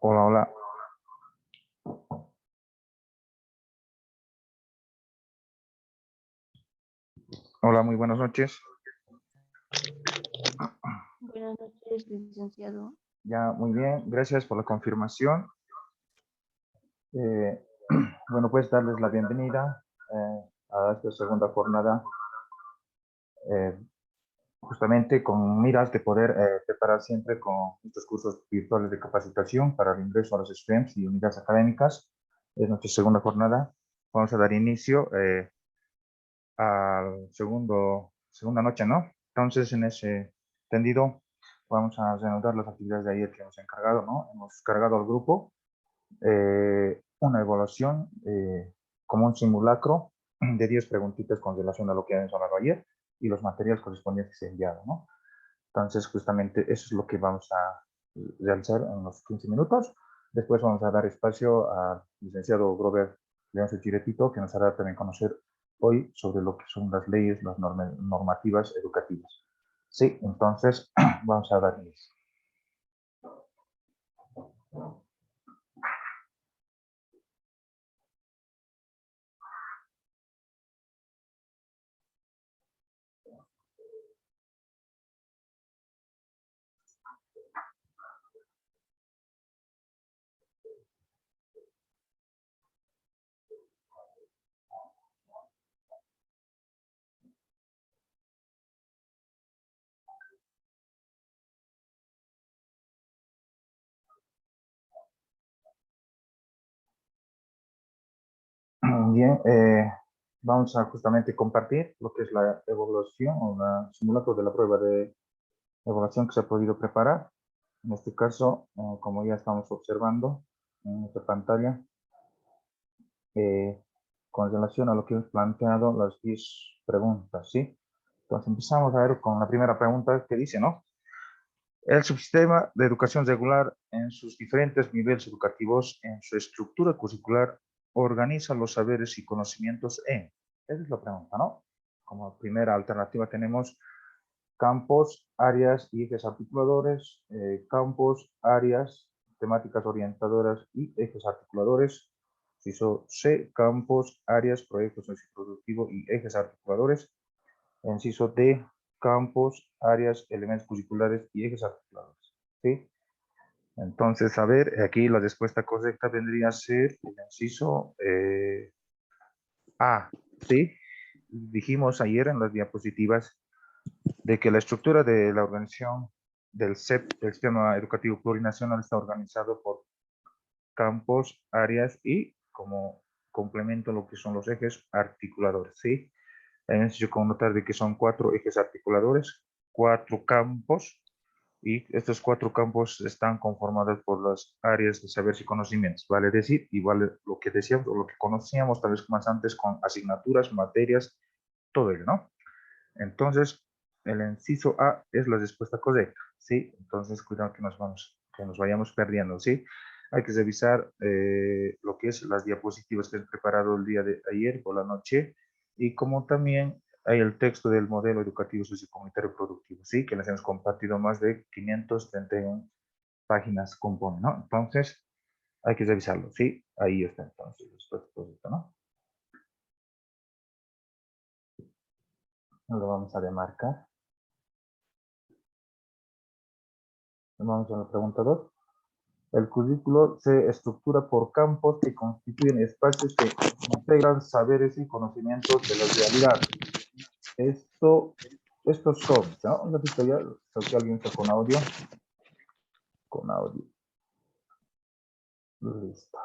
Hola, hola. Hola, muy buenas noches. Buenas noches, licenciado. Ya, muy bien. Gracias por la confirmación. Bueno, pues darles la bienvenida a esta segunda jornada, justamente con miras de poder preparar siempre con estos cursos virtuales de capacitación para el ingreso a los STEMs y unidades académicas. Es nuestra segunda jornada. Vamos a dar inicio al segunda noche, ¿no? Entonces, en ese tendido, vamos a reanudar las actividades de ayer que hemos encargado, ¿no? Hemos cargado al grupo una evaluación como un simulacro de 10 preguntitas con relación a lo que habíamos hablado ayer y los materiales correspondientes que se enviaron, ¿no? Entonces, justamente eso es lo que vamos a realizar en los 15 minutos. Después vamos a dar espacio al licenciado Grover Leoncio Chiretito, que nos hará también conocer hoy sobre lo que son las leyes, las normativas educativas. Sí, entonces vamos a dar inicio. Bien, vamos a justamente compartir lo que es la evaluación o la simulacro de la prueba de evaluación que se ha podido preparar. En este caso, como ya estamos observando en nuestra pantalla, con relación a lo que hemos planteado, las 10 preguntas, ¿sí? Entonces empezamos a ver con la primera pregunta que dice, ¿no? El subsistema de educación regular en sus diferentes niveles educativos, en su estructura curricular, organiza los saberes y conocimientos en. Esa es la pregunta, ¿no? Como primera alternativa tenemos campos, áreas y ejes articuladores, campos, áreas, temáticas orientadoras y ejes articuladores. Inciso C, campos, áreas, proyectos socioproductivos y ejes articuladores. Inciso D, campos, áreas, elementos curriculares y ejes articuladores. ¿Sí? Entonces, a ver, aquí la respuesta correcta vendría a ser el inciso A. ¿Sí? Dijimos ayer en las diapositivas de que la estructura de la organización del CEP, del Sistema Educativo Plurinacional, está organizado por campos, áreas y como complemento lo que son los ejes articuladores, ¿sí? En eso yo connotar de que son 4 ejes articuladores, 4 campos, y estos 4 campos están conformados por las áreas de saberes y conocimientos, vale decir, y vale lo que decíamos, o lo que conocíamos tal vez más antes con asignaturas, materias, todo ello, ¿no? Entonces, el inciso A es la respuesta correcta, ¿sí? Entonces, cuidado que nos vayamos perdiendo, ¿sí? Hay que revisar lo que es las diapositivas que he preparado el día de ayer por la noche y como también hay el texto del modelo educativo sociocomunitario productivo, ¿sí? Que les hemos compartido más de 531 páginas compone, ¿no? Entonces, hay que revisarlo, ¿sí? Ahí está entonces la respuesta correcta, ¿no? Lo vamos a demarcar. Vamos a la pregunta 2. El currículo se estructura por campos que constituyen espacios que integran saberes y conocimientos de la realidad. Estos son, ¿no? Un ratito ya, creo que alguien está con audio. Con audio. Listo.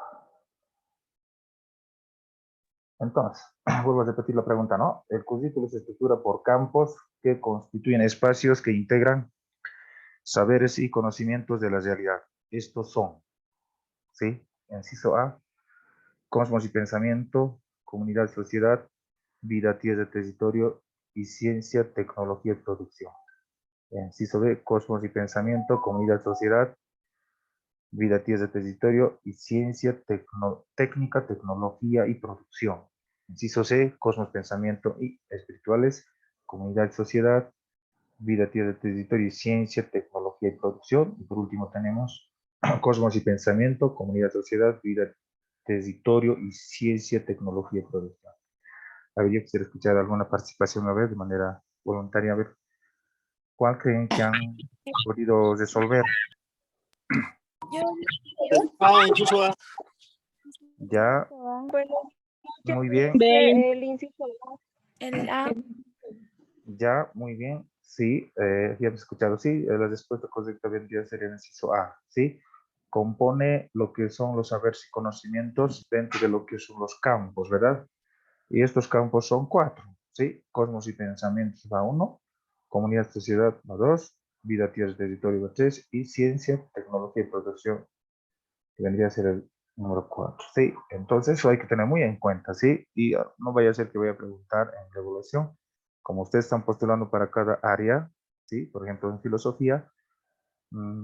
Entonces, vuelvo a repetir la pregunta, ¿no? El currículo se estructura por campos que constituyen espacios que integran saberes y conocimientos de la realidad. Estos son, ¿sí? Inciso A, Cosmos y pensamiento, comunidad, sociedad, vida, tierra, territorio y ciencia, tecnología y producción. Inciso B, cosmos y pensamiento, comunidad, sociedad, vida, tierra, territorio y ciencia, técnica, tecnología y producción. Inciso C, cosmos, pensamiento y espirituales, comunidad, sociedad, vida, tierra, territorio y ciencia, tecnología y producción. Y por último tenemos cosmos y pensamiento, comunidad, sociedad, vida, territorio y ciencia, tecnología y producción. A ver, yo quisiera escuchar alguna participación a ver de manera voluntaria, a ver cuál creen que han podido resolver. Inciso A. Ya, Bueno, yo muy bien. puse el inciso A. El A. Ya, muy bien. Sí, ya hemos escuchado. Sí, la respuesta correcta vendría a ser el inciso A. Sí, compone lo que son los saberes y conocimientos dentro de lo que son los campos, ¿verdad? Y estos campos son 4. Sí, cosmos y pensamientos va 1, comunidad, sociedad va 2, vida, tierra, territorio va 3 y ciencia, tecnología y producción que vendría a ser el número 4. Sí, entonces eso hay que tener muy en cuenta, ¿sí? Y no vaya a ser que voy a preguntar en la evaluación, como ustedes están postulando para cada área, ¿sí? Por ejemplo, en filosofía,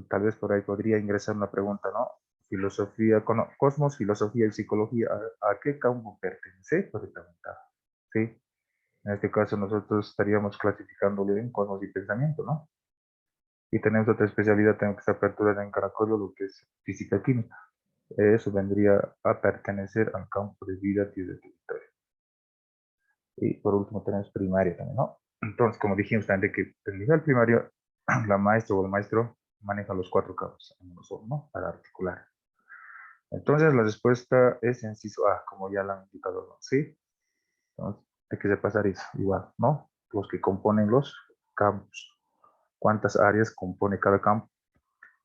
tal vez por ahí podría ingresar una pregunta, ¿no? Filosofía, cosmos, filosofía y psicología, ¿a qué campo pertenece? Puede preguntar, ¿sí? En este caso nosotros estaríamos clasificándolo en cosmos y pensamiento, ¿no? Y tenemos otra especialidad, tenemos que estar apertura en Caracollo, lo que es física y química. Eso vendría a pertenecer al campo de vida y de territorio. Y por último tenemos primaria también, ¿no? Entonces, como dijimos también de que el nivel primario, la maestra o el maestro maneja los 4 campos en uno solo, ¿no? Para articular. Entonces, la respuesta es inciso A, como ya la han indicado, ¿no? ¿Sí? Entonces, hay que repasar eso, igual, ¿no? Los que componen los campos. ¿Cuántas áreas compone cada campo?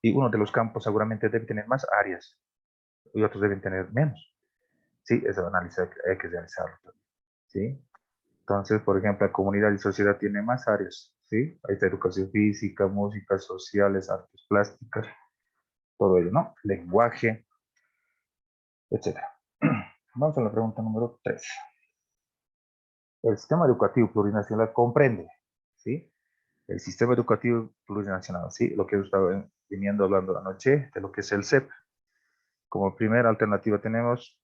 Y uno de los campos seguramente debe tener más áreas y otros deben tener menos. Sí, ese análisis hay que realizarlo. ¿Sí? Entonces, por ejemplo, la comunidad y sociedad tiene más áreas, ¿sí? Ahí está educación física, música, sociales, artes plásticas, todo ello, ¿no? Lenguaje, etc. Vamos a la pregunta número 3. El sistema educativo plurinacional comprende, ¿sí? El sistema educativo plurinacional, ¿sí? Lo que hemos estado viniendo hablando anoche, de lo que es el CEP. Como primera alternativa tenemos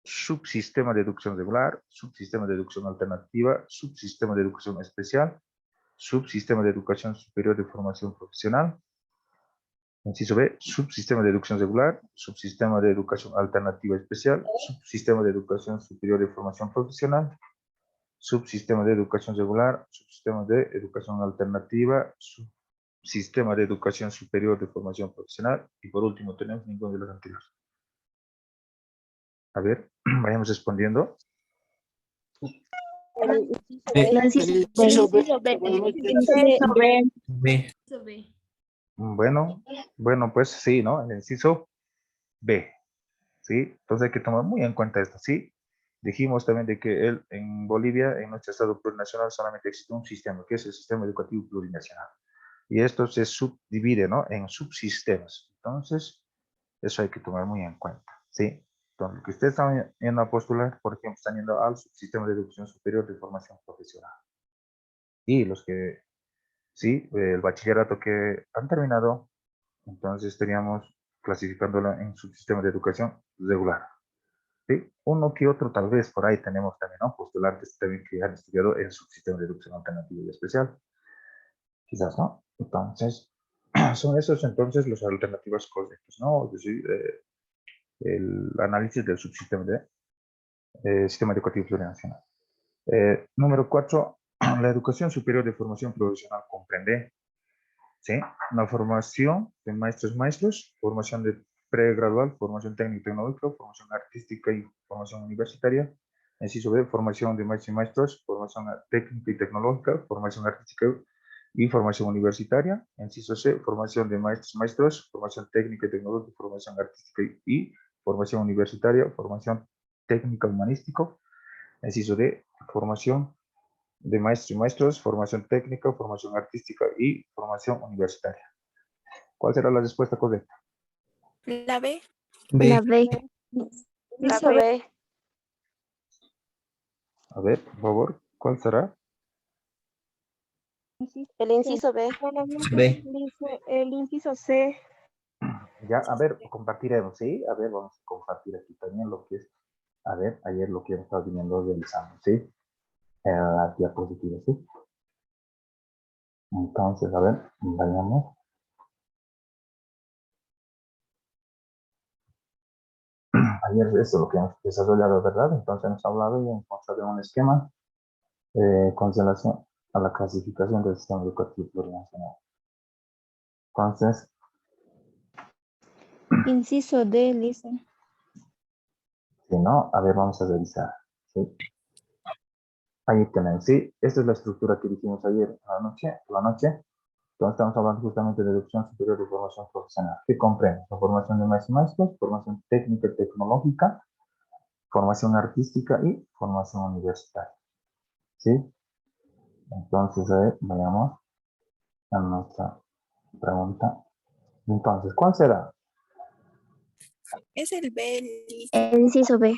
subsistema de educación regular, subsistema de educación alternativa, subsistema de educación especial, subsistema de educación superior de formación profesional. Inciso B, subsistema de educación regular, subsistema de educación alternativa especial, subsistema de educación superior de formación profesional, subsistema de educación regular, subsistema de educación alternativa, subsistema de educación superior de formación profesional y por último tenemos ninguno de los anteriores. A ver, vayamos respondiendo. El inciso B. B. Bueno, pues sí, ¿no? El inciso B, ¿sí? Entonces hay que tomar muy en cuenta esto, ¿sí? Dijimos también de que en Bolivia, en nuestro estado plurinacional, solamente existe un sistema, que es el sistema educativo plurinacional. Y esto se subdivide, ¿no? En subsistemas. Entonces, eso hay que tomar muy en cuenta, ¿sí? Entonces, lo que ustedes están yendo a postular, por ejemplo, están yendo al subsistema de educación superior de formación profesional. Y los que, sí, el bachillerato que han terminado, entonces estaríamos clasificándolo en subsistema de educación regular. ¿Sí? Uno que otro tal vez por ahí tenemos también, ¿no? Postulantes también que han estudiado el subsistema de educación alternativa y especial. Quizás, ¿no? Entonces, son esos entonces las alternativas correctas, ¿no? Es decir, el análisis del subsistema de sistema educativo plurinacional. Número 4, la educación superior de formación profesional comprende, ¿sí? La formación de maestros, formación de pregradual, formación técnico-tecnológica, formación artística y formación universitaria. Inciso B, formación de maestros y maestros, formación técnica y tecnológica, formación artística y formación universitaria. Inciso C, formación de maestros y maestros, formación técnica y tecnológica, formación artística y formación universitaria, formación técnica humanístico. Inciso D, formación de maestros y maestros, formación técnica, formación artística y formación universitaria. ¿Cuál será la respuesta correcta? La B. La B. Inciso B. A ver, por favor, ¿cuál será? El inciso B. B. El inciso C. Ya, a ver, compartiremos, ¿sí? A ver, vamos a compartir aquí también lo que es, a ver, ayer lo que hemos estado viendo del examen, ¿sí? Las diapositivas, ¿sí? Entonces, a ver, vayamos. Ayer eso es lo que hemos desarrollado, ¿verdad? Entonces hemos hablado y hemos mostrado un esquema con relación a la clasificación del sistema educativo plurinacional. Entonces, Inciso D, Lisa. si no, a ver, vamos a revisar, ¿sí? Ahí tienen, ¿sí? Esta es la estructura que dijimos ayer a la noche. Entonces estamos hablando justamente de educación superior y formación profesional. ¿Qué comprende? La formación de maestros y maestros, formación técnica y tecnológica, formación artística y formación universitaria. ¿Sí? Entonces, a ver, vayamos a nuestra pregunta. Entonces, ¿cuál será? Es el B, El inciso B.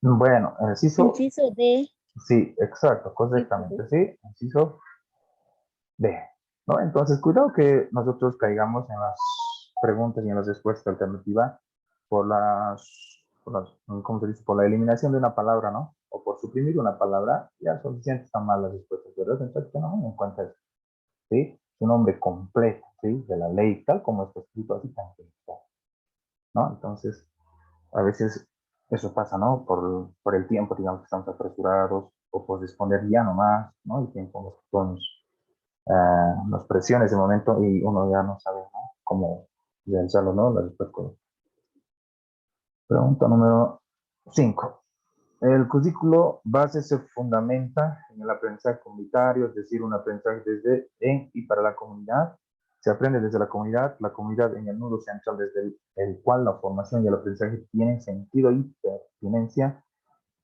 Bueno, el inciso, Inciso D. sí, exacto, correctamente, sí, inciso B. ¿No? Entonces, cuidado que nosotros caigamos en las preguntas y en las respuestas alternativas ¿cómo se dice? Por la eliminación de una palabra, ¿no? O por suprimir una palabra, ya suficientes están mal las respuestas, ¿verdad? Entonces, no en cuenta eso, ¿sí? Su nombre completo, ¿sí? De la ley, tal como está escrito así, tan está, ¿no? Entonces, a veces eso pasa, ¿no? Por el tiempo, digamos que estamos apresurados o por responder ya nomás, ¿no? El tiempo nos presiona ese momento y uno ya no sabe, ¿no? Cómo realizarlo, ¿no? La respuesta. Pregunta número 5. El currículo base se fundamenta en el aprendizaje comunitario, es decir, un aprendizaje desde, en y para la comunidad. Se aprende desde la comunidad en el nudo central desde el cual la formación y el aprendizaje tienen sentido y pertinencia.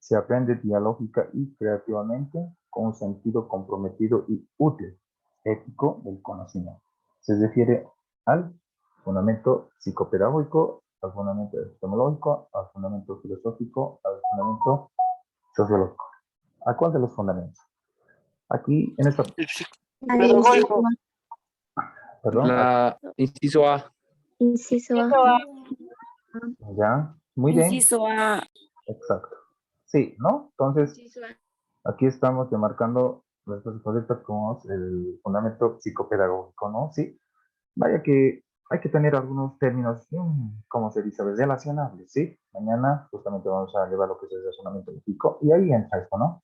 Se aprende dialógica y creativamente con un sentido comprometido y útil, ético del conocimiento. Se refiere al fundamento psicopedagógico, al fundamento epistemológico, al fundamento filosófico, al fundamento sociológico. ¿A cuál de los fundamentos? Aquí, en esta, El Al psicopedagógico. perdón, La inciso A. Inciso A. ya, muy bien, Inciso A. exacto. Sí, ¿no? Entonces, aquí estamos demarcando las cosas correctas como el fundamento psicopedagógico, ¿no? Sí. Vaya que hay que tener algunos términos, ¿cómo se dice? Relacionables, ¿sí? Mañana justamente vamos a llevar lo que es el razonamiento lógico y ahí entra esto, ¿no?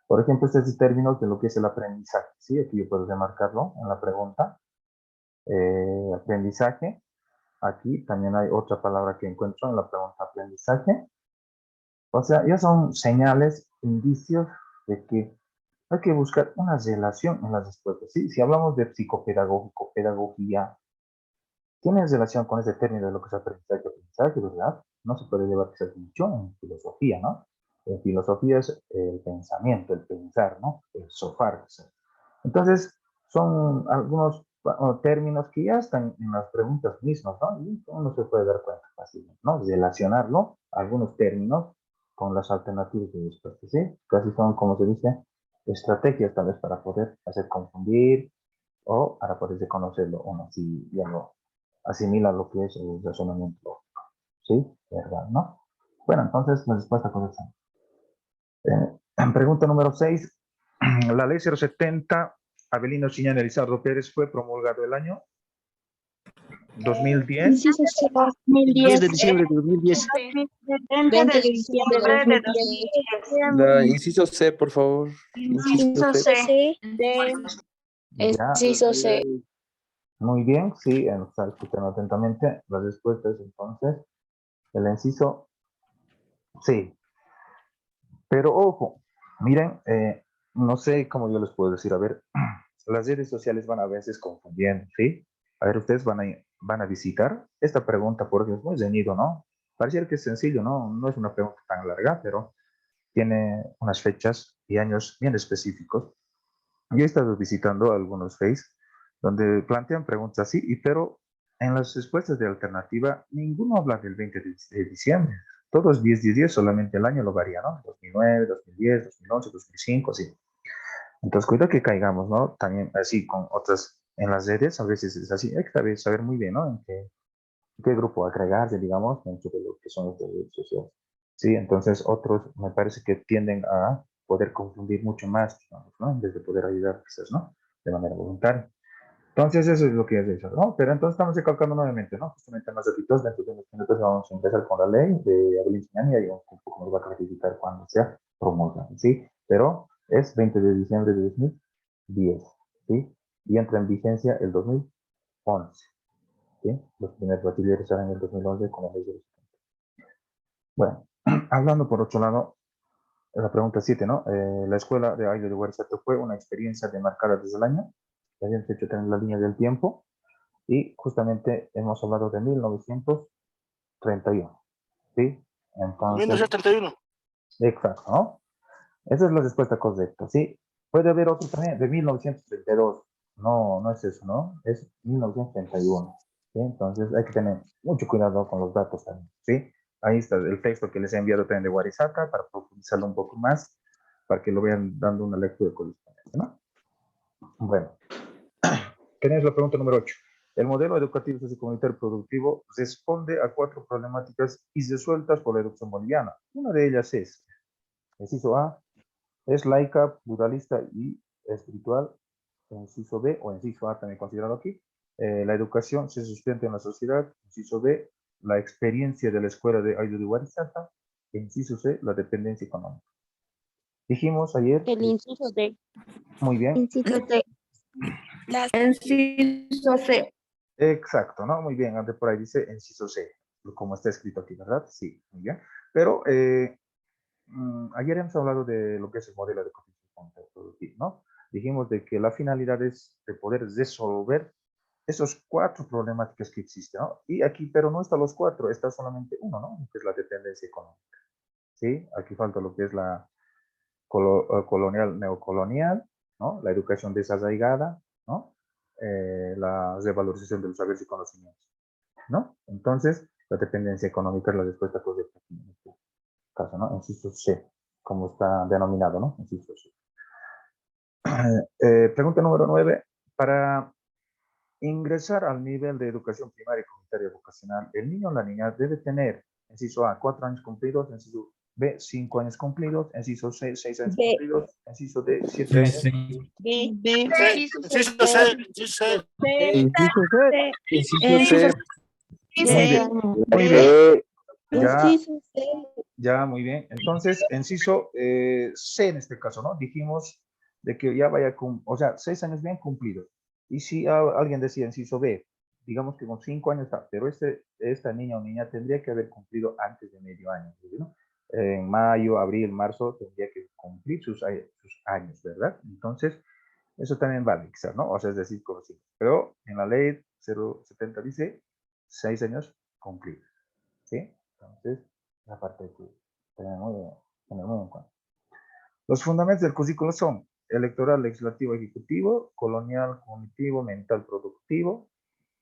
Por ejemplo, estos términos de lo que es el aprendizaje, ¿sí? Aquí yo puedo remarcarlo en la pregunta. Aprendizaje. Aquí también hay otra palabra que encuentro en la pregunta aprendizaje. O sea, ya son señales, indicios de que hay que buscar una relación en las respuestas, ¿sí? Si hablamos de psicopedagógico, pedagogía, tiene relación con ese término de lo que es aprendizaje, ¿verdad? No se puede llevar quizás mucho en filosofía, ¿no? En filosofía es el pensamiento, el pensar, ¿no? El sofar. Entonces, son algunos términos que ya están en las preguntas mismas, ¿no? Y uno se puede dar cuenta fácilmente, ¿no? Relacionarlo, algunos términos, con las alternativas de respuesta, ¿sí? Casi son, como se dice, estrategias tal vez para poder hacer confundir o para poder conocerlo uno, si ya lo asimila lo que es el razonamiento lógico, ¿sí? ¿Verdad, no? Bueno, entonces la respuesta correcta. Pregunta número 6. La ley 070, Avelino Chiñán Elizardo Pérez, fue promulgado el año 2010. Inciso C. 10 de diciembre de 2010. 20 de diciembre de 2010. La inciso C, por favor. Inciso C. C. Ya, Inciso C. muy bien, sí, está escuchando atentamente las respuestas. Entonces, el inciso sí. Pero ojo, miren, no sé cómo yo les puedo decir, a ver, las redes sociales van a veces confundiendo, ¿sí? A ver, ustedes van a visitar esta pregunta porque es muy ceñido, ¿no? Pareciera que es sencillo, ¿no? No es una pregunta tan larga, pero tiene unas fechas y años bien específicos. Yo he estado visitando algunos Face donde plantean preguntas así, pero en las respuestas de alternativa ninguno habla del 20 de diciembre. Todo es 10, 10, 10, solamente el año lo varía, ¿no? 2009, 2010, 2011, 2005, sí. Entonces, cuidado que caigamos, ¿no? También así con otras, en las redes, a veces es así, hay que saber muy bien, ¿no? En qué grupo agregarse, digamos, dentro de lo que son las redes sociales. Sí, entonces otros me parece que tienden a poder confundir mucho más, digamos, ¿no? En vez de poder ayudar, quizás, ¿no? De manera voluntaria. Entonces, eso es lo que es eso, ¿no? Pero entonces estamos recalcando nuevamente, ¿no? Justamente más ratitos, dentro de unos minutos vamos a empezar con la ley de Abelín Sinani, y ahí un poco nos va a clarificar cuando sea promulgada, ¿sí? Pero es 20 de diciembre de 2010, ¿sí? Y entra en vigencia el 2011, ¿sí? Los primeros bachilleres salen en el 2011 con la ley de los... Bueno, hablando por otro lado, la pregunta 7, ¿no? La escuela de Aida de Huerzato fue una experiencia demarcada desde el año, habíamos hecho tener la línea del tiempo, y justamente hemos hablado de 1931, ¿sí? Entonces, 1931. exacto, ¿no? Esa es la respuesta correcta, ¿sí? Puede haber otro también de 1932. No, no es eso, ¿no? Es 1931, ¿sí? Entonces hay que tener mucho cuidado con los datos también, ¿sí? Ahí está el texto que les he enviado también de Warisata para profundizarlo un poco más, para que lo vean dando una lectura correspondiente, ¿no? Bueno, tenemos la pregunta número 8. El modelo educativo sociocomunitario productivo responde a 4 problemáticas y resueltas por la educación boliviana. Una de ellas es, inciso A, es laica, pluralista y espiritual. Inciso B, o inciso A también considerado aquí, la educación se sustenta en la sociedad. Inciso B, la experiencia de la escuela de Ayuda de Huarizata. Inciso C, la dependencia económica. Dijimos ayer, El inciso D. muy bien, Inciso D. Inciso C. exacto, ¿no? Muy bien, ante por ahí dice inciso C, como está escrito aquí, ¿verdad? Sí, muy bien. Pero ayer hemos hablado de lo que es el modelo de cotización productiva, ¿no? Dijimos de que la finalidad es de poder resolver esos 4 problemáticas que existen, ¿no? Y aquí, pero no están los 4, está solamente uno, ¿no? Que es la dependencia económica, ¿sí? Aquí falta lo que es la colonial, neocolonial, ¿no? La educación desarraigada, ¿no? La revalorización de los saberes y conocimientos, ¿no? Entonces, la dependencia económica es la respuesta correcta en este caso, ¿no? Inciso C, como está denominado, ¿no? Inciso C. Pregunta número 9. Para ingresar al nivel de educación primaria y comunitaria vocacional, el niño o la niña debe tener, inciso A, 4 años cumplidos, inciso B, 5 años cumplidos, inciso C, 6 años B. cumplidos, inciso D, 7 años. B. Inciso C. Inciso C. Inciso C. Inciso C. Muy bien, muy bien. Ya, ya, muy bien. Entonces, inciso C en este caso, ¿no? Dijimos de que ya vaya con, o sea, 6 años bien cumplidos. Y si alguien decía inciso B, digamos que con 5 años está, pero esta niña o niña tendría que haber cumplido antes de medio año, ¿no? En mayo, abril, marzo tendría que cumplir sus años, ¿verdad? Entonces, eso también vale, quizás, ¿no? O sea, es decir, como si. Pero en la ley 070 dice 6 años cumplidos, ¿sí? Entonces, la parte que tenemos muy en cuenta. Los fundamentos del currículo son electoral, legislativo, ejecutivo, colonial, cognitivo, mental, productivo,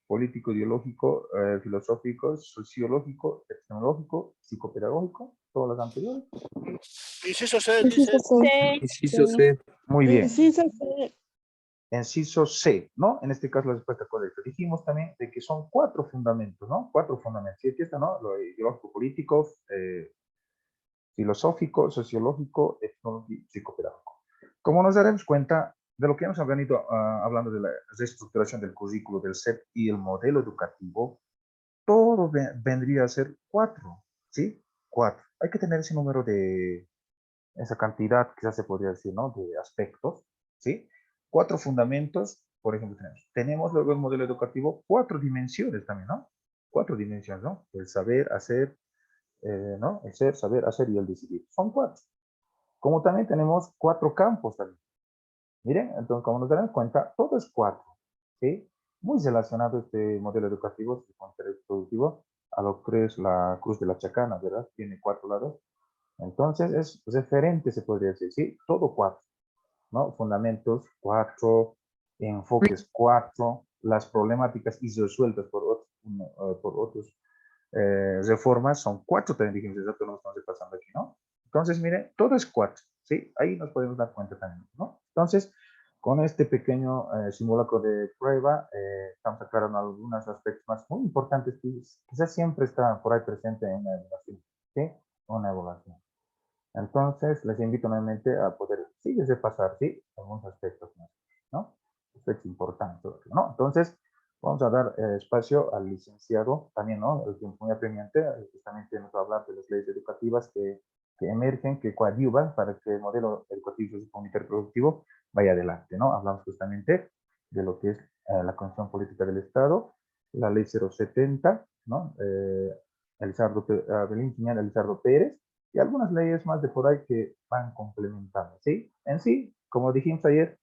político, ideológico, filosófico, sociológico, epistemológico, psicopedagógico, todas las anteriores. Inciso C. Inciso C. Inciso C. Muy bien. Inciso C. Inciso C, ¿no? En este caso la respuesta correcta. Dijimos también de que son 4 fundamentos, ¿no? 4 fundamentos. Y aquí está, ¿no? Lo ideológico, político, filosófico, sociológico, epistemológico y psicopedagógico. Como nos daremos cuenta de lo que hemos venido hablando de la reestructuración del currículo del CEP y el modelo educativo, todo vendría a ser 4, ¿sí? 4. Hay que tener ese número de, esa cantidad, quizás se podría decir, ¿no? De aspectos, ¿sí? 4 fundamentos, por ejemplo, tenemos luego el modelo educativo, 4 dimensiones también, ¿no? 4 dimensiones, ¿no? El saber, hacer, ¿no? El ser, saber, hacer y el decidir. Son 4. Como también tenemos 4 campos también. Miren, entonces, como nos daremos cuenta, todo es 4, ¿sí? Muy relacionado este modelo educativo, este productivo, a lo que es la cruz de la chacana, ¿verdad? Tiene 4 lados. Entonces, es referente, se podría decir, ¿sí? Todo 4, ¿no? Fundamentos 4, enfoques 4, las problemáticas irresueltas por otros reformas, son 4 también dijimos, exacto, no estamos pasando aquí, ¿no? Entonces, mire, todo es 4, ¿sí? Ahí nos podemos dar cuenta también, ¿no? Entonces, con este pequeño simulacro de prueba, estamos aclarando algunos aspectos más muy importantes que quizás siempre está por ahí presente en la evaluación, ¿sí? Una evaluación. Entonces, les invito nuevamente a poder, sí, repasar, ¿sí? Algunos aspectos más, ¿no? Aspectos importantes, ¿no? Entonces, vamos a dar espacio al licenciado, también, ¿no? El tiempo muy apremiante, justamente nos va a hablar de las leyes educativas que emergen, que coadyuvan para que el modelo educativo y comunitario productivo vaya adelante, ¿no? Hablamos justamente de lo que es la Constitución Política del Estado, la Ley 070, ¿no? Belín Quiñán, Elizardo Pérez, y algunas leyes más de por ahí que van complementando, ¿sí? En sí, como dijimos ayer,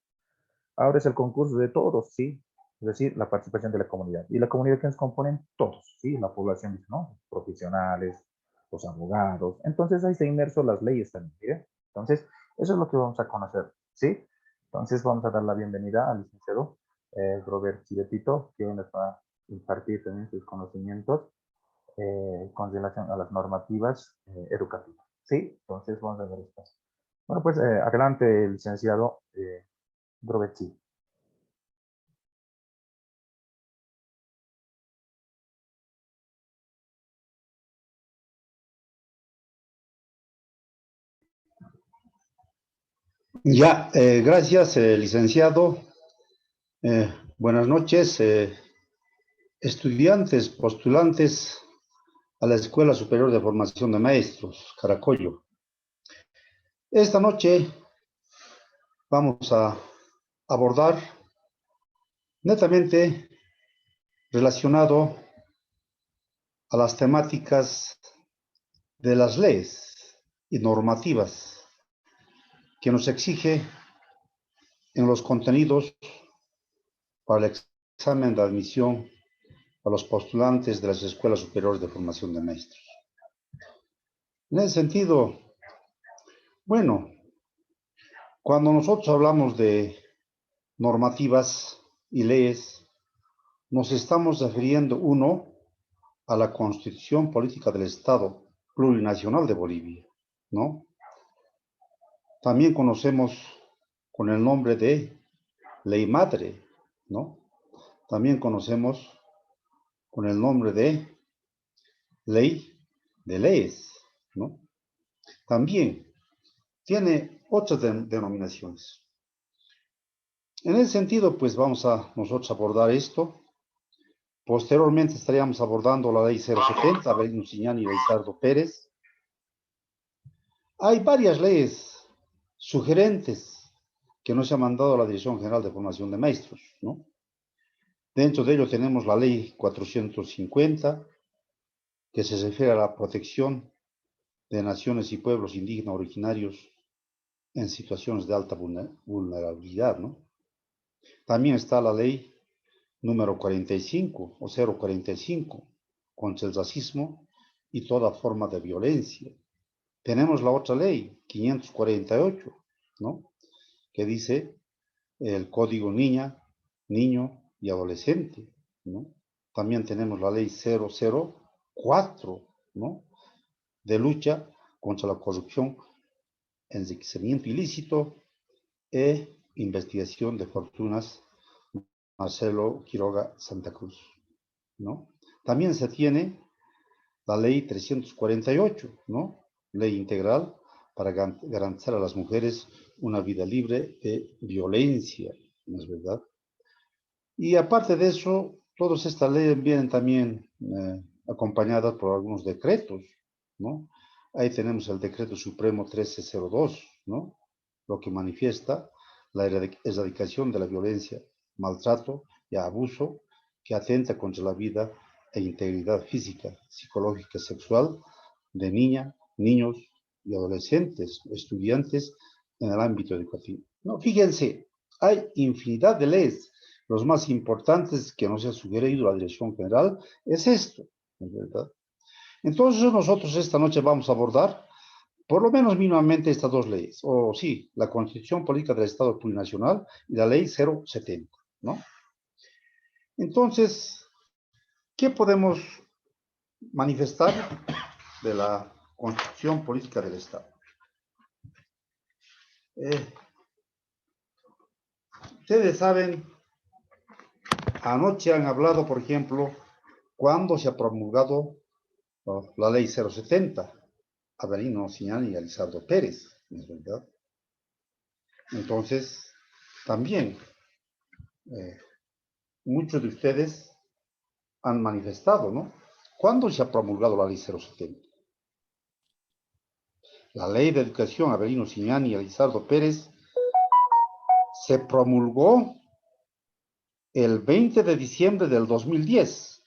ahora es el concurso de todos, ¿sí? Es decir, la participación de la comunidad. ¿Y la comunidad que nos componen? Todos, ¿sí? La población, ¿no? Profesionales, los abogados. Entonces ahí se inmerso las leyes también, ¿sí? Entonces, eso es lo que vamos a conocer, ¿sí? Entonces vamos a dar la bienvenida al licenciado Robert Chivetito, que nos va a impartir también sus conocimientos con relación a las normativas educativas. ¿Sí? Entonces vamos a ver esto. Bueno, pues adelante, licenciado Grobetti. Ya, gracias, licenciado. Buenas noches, estudiantes, postulantes a la Escuela Superior de Formación de Maestros, Caracollo. Esta noche vamos a abordar netamente relacionado a las temáticas de las leyes y normativas que nos exige en los contenidos para el examen de admisión a los postulantes de las Escuelas Superiores de Formación de Maestros. En ese sentido, bueno, cuando nosotros hablamos de normativas y leyes, nos estamos refiriendo, uno, a la Constitución Política del Estado Plurinacional de Bolivia, ¿no? También conocemos con el nombre de Ley Madre, ¿no? También conocemos con el nombre de Ley de Leyes, ¿no? También tiene otras denominaciones. En ese sentido, pues vamos a nosotros abordar esto. Posteriormente estaríamos abordando la ley 070, Belín Quiñán y Elizardo Pérez. Hay varias leyes sugerentes que nos ha mandado la Dirección General de Formación de Maestros, ¿no? Dentro de ello tenemos la ley 450, que se refiere a la protección de naciones y pueblos indígenas originarios en situaciones de alta vulnerabilidad, ¿no? También está la ley número 45 o 045, contra el racismo y toda forma de violencia. Tenemos la otra ley, 548, ¿no? Que dice el Código Niña, Niño y Adolescente, ¿no? También tenemos la ley 004, ¿no? De lucha contra la corrupción, enriquecimiento ilícito e investigación de fortunas, Marcelo Quiroga Santa Cruz, ¿no? También se tiene la ley 348, ¿no? Ley integral para garantizar a las mujeres una vida libre de violencia, ¿no es verdad? Y aparte de eso, todas estas leyes vienen también acompañadas por algunos decretos, ¿no? Ahí tenemos el decreto supremo 1302, ¿no? Lo que manifiesta la erradicación de la violencia, maltrato y abuso que atenta contra la vida e integridad física, psicológica y sexual de niños y adolescentes, estudiantes en el ámbito educativo. No, fíjense, hay infinidad de leyes. Los más importantes que nos ha sugerido la Dirección General es esto, ¿no es verdad? Entonces nosotros esta noche vamos a abordar por lo menos mínimamente estas dos leyes, o sí, la Constitución Política del Estado Plurinacional y la Ley 070, ¿no? Entonces, ¿qué podemos manifestar de la Constitución Política del Estado. Ustedes saben, anoche han hablado, por ejemplo, cuando se ha promulgado la ley 070, Avelino Siñani y Elizardo Pérez, ¿no es verdad? Entonces, también muchos de ustedes han manifestado, ¿no? ¿Cuándo se ha promulgado la ley 070? La ley de educación Avelino Siñani y Elizardo Pérez se promulgó el 20 de diciembre del 2010.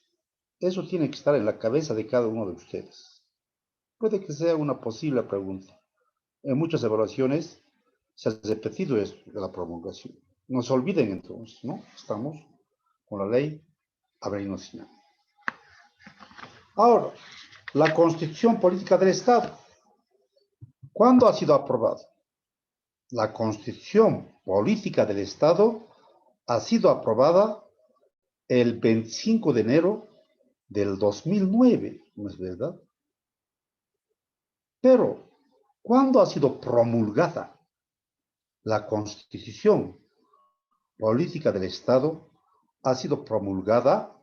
Eso tiene que estar en la cabeza de cada uno de ustedes. Puede que sea una posible pregunta. En muchas evaluaciones se ha repetido esto de la promulgación. No se olviden entonces, ¿no? Estamos con la ley Avelino Siñani. Ahora, la Constitución Política del Estado. ¿Cuándo ha sido aprobada? La Constitución Política del Estado ha sido aprobada el 25 de enero del 2009, ¿no es verdad? Pero, ¿cuándo ha sido promulgada la Constitución Política del Estado? Ha sido promulgada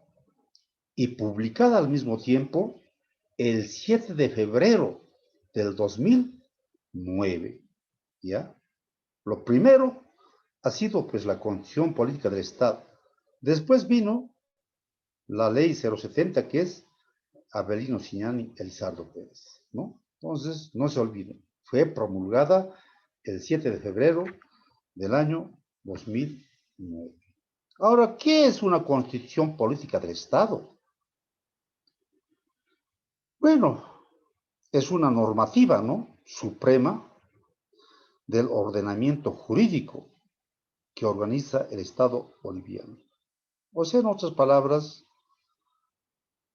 y publicada al mismo tiempo el 7 de febrero del 2009, ¿ya? Lo primero ha sido, pues, la Constitución Política del Estado. Después vino la ley 070, que es Avelino Siñani y Elizardo Pérez, ¿no? Entonces, no se olviden, fue promulgada el 7 de febrero del año 2009. Ahora, ¿qué es una Constitución Política del Estado? Bueno, es una normativa, ¿no?, suprema del ordenamiento jurídico que organiza el Estado boliviano. O sea, en otras palabras,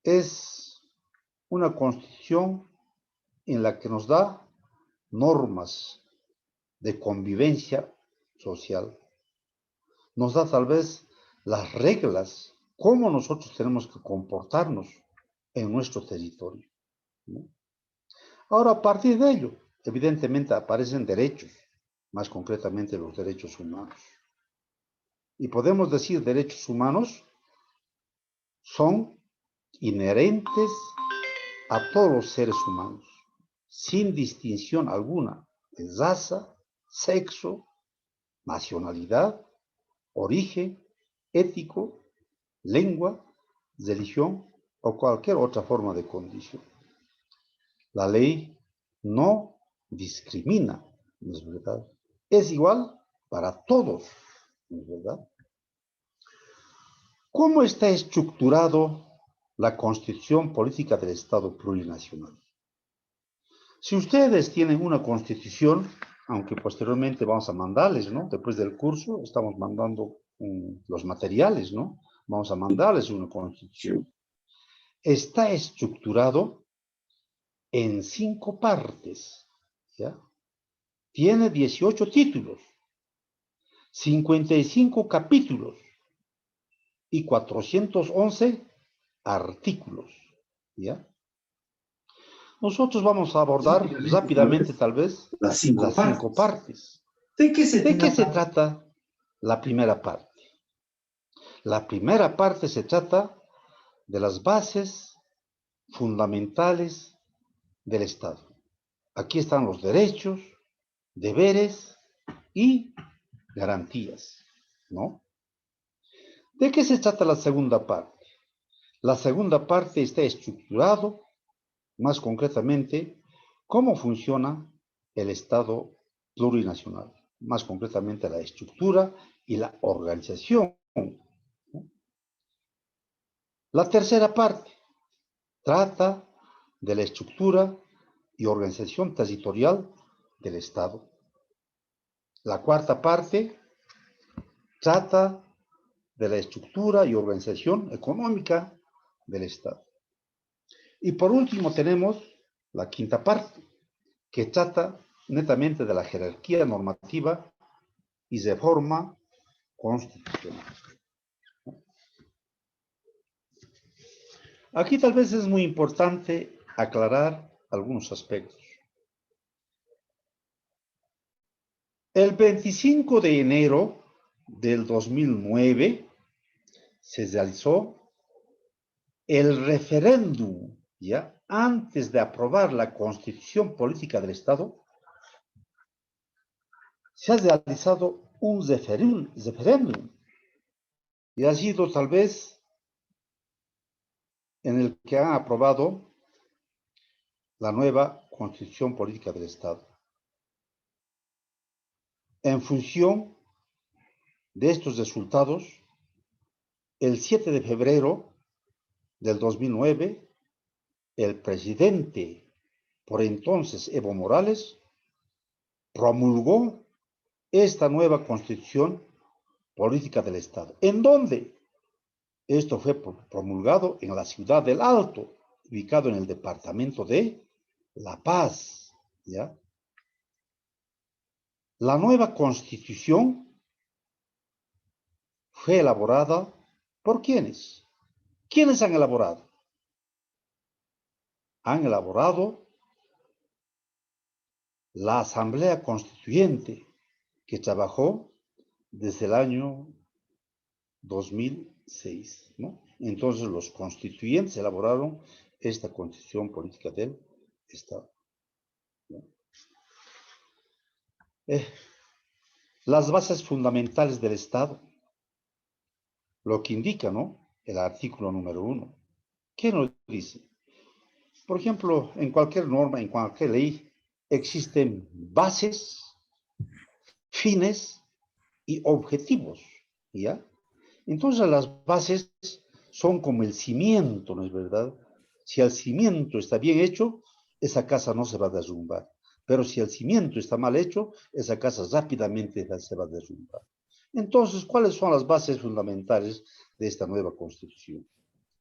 es una constitución en la que nos da normas de convivencia social, nos da tal vez las reglas, cómo nosotros tenemos que comportarnos en nuestro territorio, ¿no? Ahora, a partir de ello, evidentemente aparecen derechos, más concretamente los derechos humanos. Y podemos decir derechos humanos son inherentes a todos los seres humanos, sin distinción alguna de raza, sexo, nacionalidad, origen ético, lengua, religión o cualquier otra forma de condición. La ley no discrimina, ¿no es verdad? Es igual para todos, ¿no es verdad? ¿Cómo está estructurado la Constitución Política del Estado Plurinacional? Si ustedes tienen una constitución, aunque posteriormente vamos a mandarles, ¿no? Después del curso estamos mandando los materiales, ¿no? Vamos a mandarles una constitución. Está estructurado en 5 partes, ¿ya? Tiene 18 títulos, 55 capítulos y 411 artículos, ¿ya? Nosotros vamos a abordar rápidamente, tal vez, las 5 partes. ¿De qué se trata la primera parte? La primera parte se trata de las bases fundamentales del Estado. Aquí están los derechos, deberes y garantías, ¿no? ¿De qué se trata la segunda parte? La segunda parte está estructurado, más concretamente, cómo funciona el Estado plurinacional, más concretamente la estructura y la organización, ¿no? La tercera parte trata de la estructura y organización territorial del Estado. La cuarta parte trata de la estructura y organización económica del Estado. Y por último tenemos la quinta parte, que trata netamente de la jerarquía normativa y reforma constitucional. Aquí tal vez es muy importante aclarar algunos aspectos. El 25 de enero del 2009 se realizó el referéndum, ¿ya? Antes de aprobar la Constitución Política del Estado, se ha realizado un referéndum y ha sido tal vez en el que han aprobado la nueva Constitución Política del Estado. En función de estos resultados, el 7 de febrero del 2009, el presidente, por entonces Evo Morales, promulgó esta nueva Constitución Política del Estado. ¿En dónde? Esto fue promulgado en la ciudad del Alto, ubicado en el departamento de La Paz, ¿ya? La nueva Constitución fue elaborada ¿por quiénes? ¿Quiénes han elaborado? Han elaborado la Asamblea Constituyente, que trabajó desde el año 2006, ¿no? Entonces los constituyentes elaboraron esta Constitución Política del Estado, ¿no? Las bases fundamentales del Estado, lo que indica, ¿no? El artículo número 1. ¿Qué nos dice? Por ejemplo, en cualquier norma, en cualquier ley, existen bases, fines y objetivos, ¿ya? Entonces las bases son como el cimiento, ¿no es verdad? Si el cimiento está bien hecho, esa casa no se va a derrumbar. Pero si el cimiento está mal hecho, esa casa rápidamente se va a derrumbar. Entonces, ¿cuáles son las bases fundamentales de esta nueva Constitución?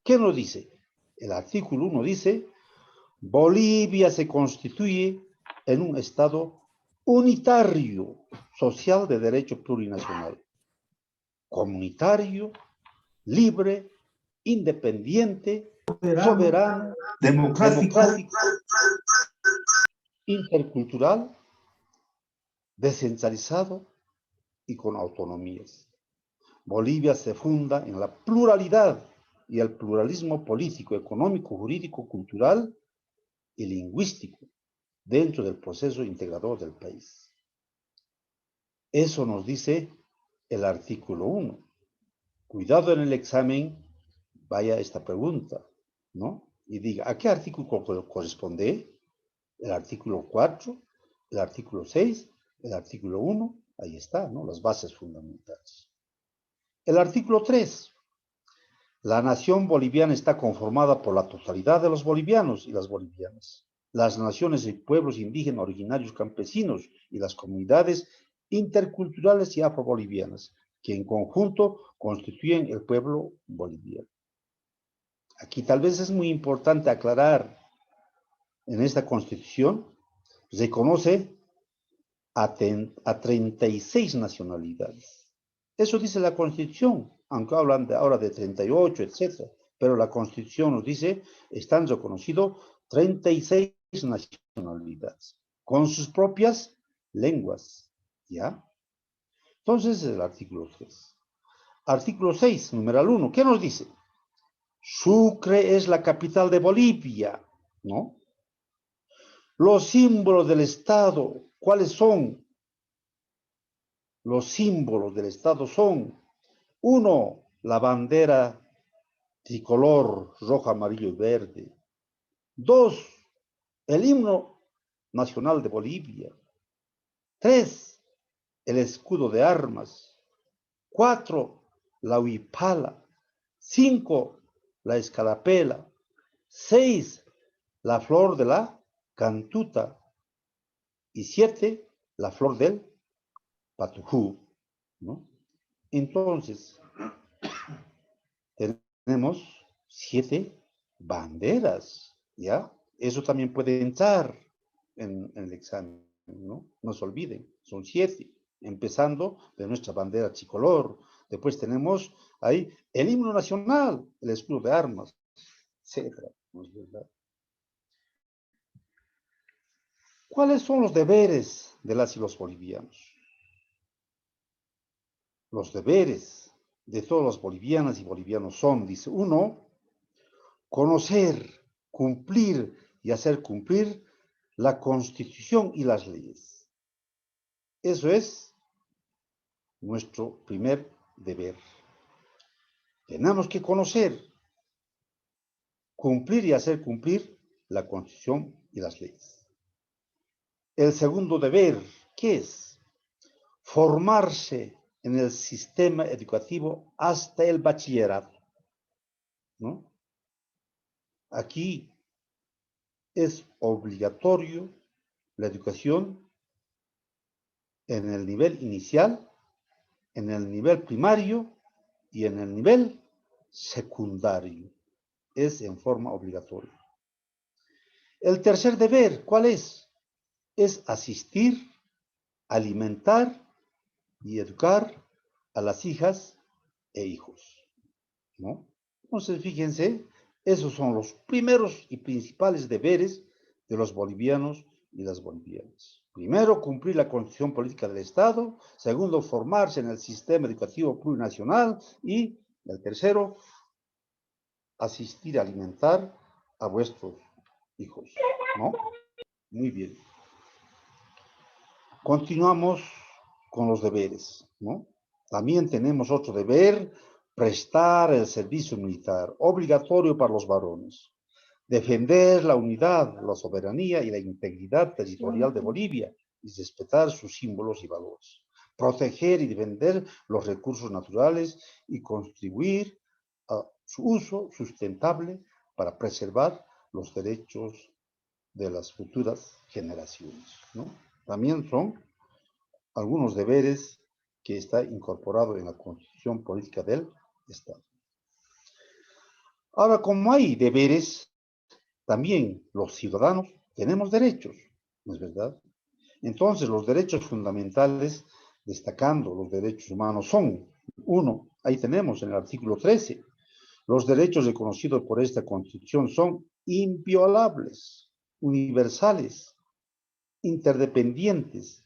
¿Qué nos dice? El artículo 1 dice: Bolivia se constituye en un Estado unitario, social de derecho plurinacional, comunitario, libre, independiente, soberano, democrático, intercultural, descentralizado y con autonomías. Bolivia se funda en la pluralidad y el pluralismo político, económico, jurídico, cultural y lingüístico dentro del proceso integrador del país. Eso nos dice el artículo 1. Cuidado en el examen, vaya esta pregunta, ¿no? Y diga, ¿a qué artículo corresponde? El artículo 4, el artículo 6, el artículo 1, ahí está, ¿no? Las bases fundamentales. El artículo 3. La nación boliviana está conformada por la totalidad de los bolivianos y las bolivianas, las naciones y pueblos indígenas originarios campesinos y las comunidades interculturales y afrobolivianas, que en conjunto constituyen el pueblo boliviano. Aquí tal vez es muy importante aclarar, en esta Constitución reconoce a 36 nacionalidades. Eso dice la Constitución, aunque hablan ahora de 38, etc. Pero la Constitución nos dice, están reconocidos 36 nacionalidades, con sus propias lenguas, ¿ya? Entonces, el artículo 3. Artículo 6, numeral 1, ¿qué nos dice? Sucre es la capital de Bolivia, ¿no? Los símbolos del Estado, ¿cuáles son? Los símbolos del Estado son: 1, la bandera tricolor rojo, amarillo y verde. 2, el himno nacional de Bolivia. 3, el escudo de armas. 4, la huipala. 5, la escarapela. 6, la flor de la cantuta. Y 7, la flor del patujú, ¿no? Entonces, tenemos 7 banderas, ¿ya? Eso también puede entrar en el examen, ¿no? No se olviden, son 7, empezando de nuestra bandera tricolor. Después tenemos ahí el himno nacional, el escudo de armas. etcétera. ¿No es verdad? ¿Cuáles son los deberes de las y los bolivianos? Los deberes de todos los bolivianas y bolivianos son, dice, uno, conocer, cumplir y hacer cumplir la Constitución y las leyes. Eso es nuestro primer deber. Tenemos que conocer, cumplir y hacer cumplir la Constitución y las leyes. El segundo deber, ¿qué es? Formarse en el sistema educativo hasta el bachillerato, ¿no? Aquí es obligatorio la educación en el nivel inicial, en el nivel primario y en el nivel secundario. Es en forma obligatoria. El tercer deber, ¿cuál es? Es asistir, alimentar y educar a las hijas e hijos, ¿no? Entonces, fíjense, esos son los primeros y principales deberes de los bolivianos y las bolivianas. Primero, cumplir la Constitución Política del Estado. Segundo, formarse en el sistema educativo plurinacional. Y el tercero, asistir a alimentar a vuestros hijos, ¿no? Muy bien. Continuamos con los deberes, ¿no? También tenemos otro deber, prestar el servicio militar, obligatorio para los varones. Defender la unidad, la soberanía y la integridad territorial de Bolivia y respetar sus símbolos y valores. Proteger y defender los recursos naturales y contribuir a su uso sustentable para preservar los derechos de las futuras generaciones, ¿no? También son algunos deberes que está incorporado en la Constitución Política del Estado. Ahora, como hay deberes, también los ciudadanos tenemos derechos, ¿no es verdad? Entonces, los derechos fundamentales, destacando los derechos humanos, son, uno, ahí tenemos en el artículo 13, los derechos reconocidos por esta Constitución son inviolables, universales, interdependientes,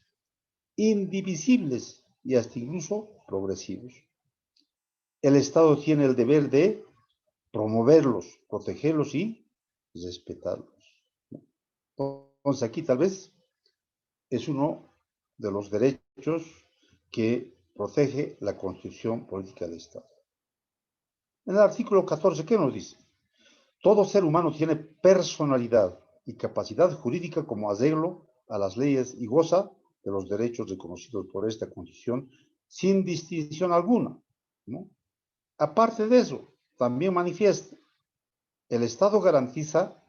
indivisibles y hasta incluso progresivos. El Estado tiene el deber de promoverlos, protegerlos y respetarlos. Entonces aquí tal vez es uno de los derechos que protege la Constitución Política del Estado. En el artículo 14, ¿qué nos dice? Todo ser humano tiene personalidad y capacidad jurídica como arreglo a las leyes y goza de los derechos reconocidos por esta Constitución sin distinción alguna, ¿no? Aparte de eso, también manifiesta, el Estado garantiza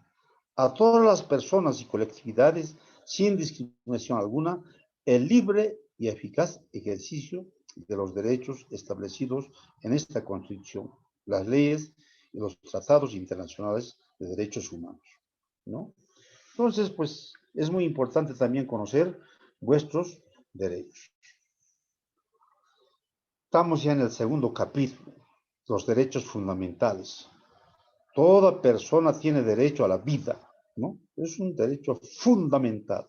a todas las personas y colectividades sin discriminación alguna el libre y eficaz ejercicio de los derechos establecidos en esta Constitución, las leyes y los tratados internacionales de derechos humanos, ¿no? Entonces, pues, es muy importante también conocer vuestros derechos. Estamos ya en el segundo capítulo, los derechos fundamentales. Toda persona tiene derecho a la vida, ¿no? Es un derecho fundamental.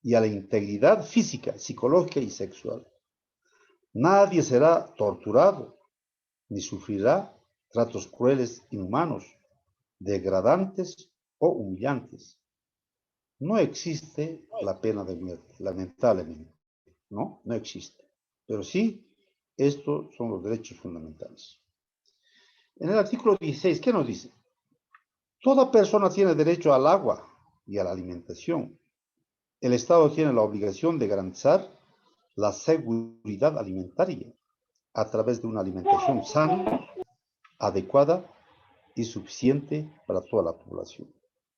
Y a la integridad física, psicológica y sexual. Nadie será torturado, ni sufrirá tratos crueles, inhumanos, degradantes o humillantes. No existe la pena de muerte, lamentablemente, ¿no? No existe. Pero sí, estos son los derechos fundamentales. En el artículo 16, ¿qué nos dice? Toda persona tiene derecho al agua y a la alimentación. El Estado tiene la obligación de garantizar la seguridad alimentaria a través de una alimentación sana, adecuada y suficiente para toda la población,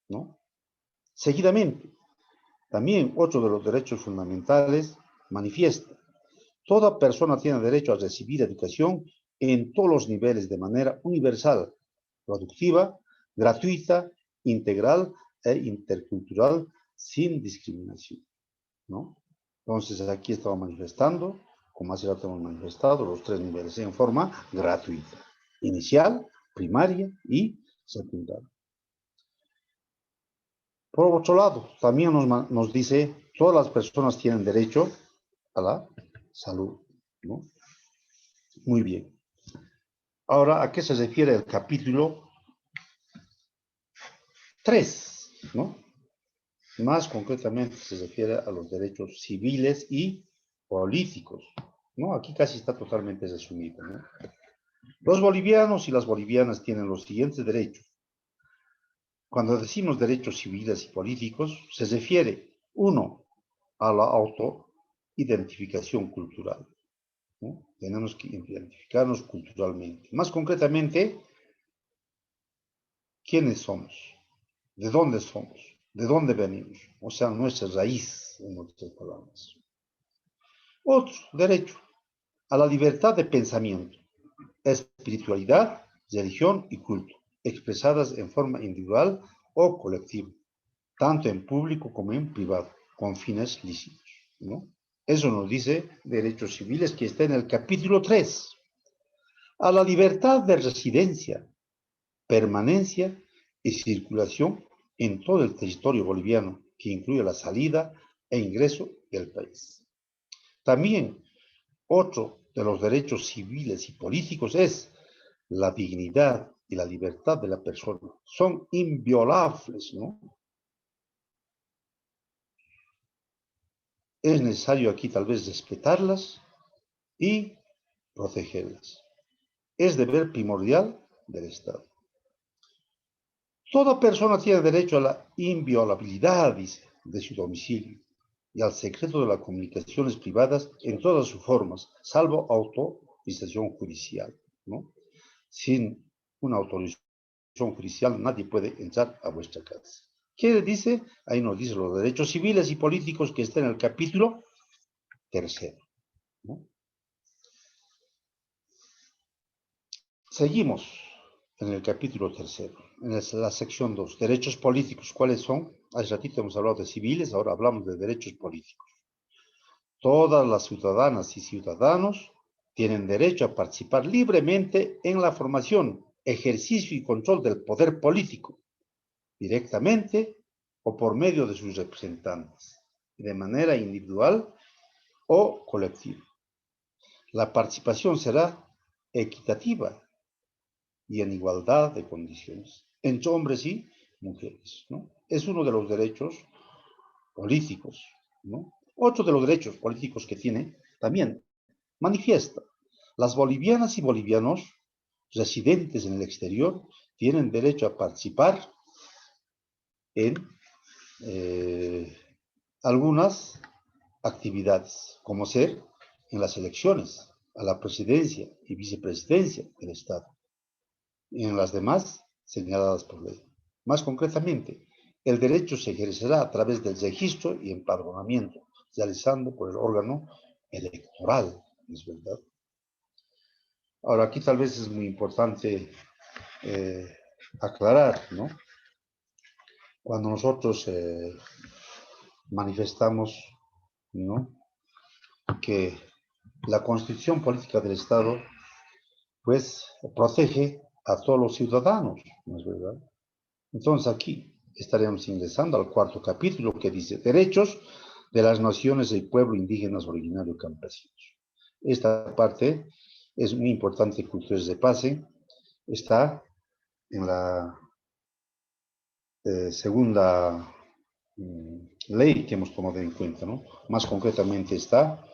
¿no? Seguidamente, también otro de los derechos fundamentales manifiesta: toda persona tiene derecho a recibir educación en todos los niveles de manera universal, productiva, gratuita, integral e intercultural, sin discriminación, ¿no? Entonces, aquí estamos manifestando, como hace rato hemos manifestado, los tres niveles en forma gratuita: inicial, primaria y secundaria. Por otro lado, también nos dice, todas las personas tienen derecho a la salud, ¿no? Muy bien. Ahora, ¿a qué se refiere el capítulo 3? ¿No? Más concretamente se refiere a los derechos civiles y políticos, ¿no? Aquí casi está totalmente resumido, ¿no? Los bolivianos y las bolivianas tienen los siguientes derechos. Cuando decimos derechos civiles y políticos, se refiere, uno, a la autoidentificación cultural, ¿no? Tenemos que identificarnos culturalmente. Más concretamente, ¿quiénes somos? ¿De dónde somos? ¿De dónde venimos? O sea, nuestra raíz, en otras palabras. Otro derecho, a la libertad de pensamiento, espiritualidad, religión y culto, expresadas en forma individual o colectiva, tanto en público como en privado, con fines lícitos, ¿no? Eso nos dice derechos civiles que está en el capítulo 3. A la libertad de residencia, permanencia y circulación en todo el territorio boliviano, que incluye la salida e ingreso del país. También otro de los derechos civiles y políticos es la dignidad y la libertad de la persona. Son inviolables, ¿no? Es necesario aquí tal vez respetarlas y protegerlas. Es deber primordial del Estado. Toda persona tiene derecho a la inviolabilidad, dice, de su domicilio y al secreto de las comunicaciones privadas en todas sus formas, salvo autorización judicial, ¿no? Sin una autorización judicial nadie puede entrar a vuestra casa. ¿Qué dice? Ahí nos dice los derechos civiles y políticos que está en el capítulo 3, ¿no? Seguimos en el capítulo 3, en la sección 2, derechos políticos. ¿Cuáles son? Hace ratito hemos hablado de civiles, ahora hablamos de derechos políticos. Todas las ciudadanas y ciudadanos tienen derecho a participar libremente en la formación, ejercicio y control del poder político, directamente o por medio de sus representantes, de manera individual o colectiva. La participación será equitativa y en igualdad de condiciones, entre hombres y mujeres, ¿no? Es uno de los derechos políticos, ¿no? Otro de los derechos políticos que tiene, también manifiesta, las bolivianas y bolivianos residentes en el exterior tienen derecho a participar en algunas actividades, como ser en las elecciones a la presidencia y vicepresidencia del Estado, y en las demás señaladas por ley. Más concretamente, el derecho se ejercerá a través del registro y empadronamiento, realizando por el órgano electoral, ¿es verdad? Ahora, aquí tal vez es muy importante aclarar, ¿no? Cuando nosotros manifestamos, ¿no?, que la Constitución Política del Estado, pues, protege a todos los ciudadanos, ¿no es verdad? Entonces aquí estaremos ingresando al 4º capítulo que dice derechos de las naciones y pueblos indígenas originarios campesinos. Esta parte es muy importante que ustedes repasen. Está en la segunda ley que hemos tomado en cuenta, ¿no? Más concretamente está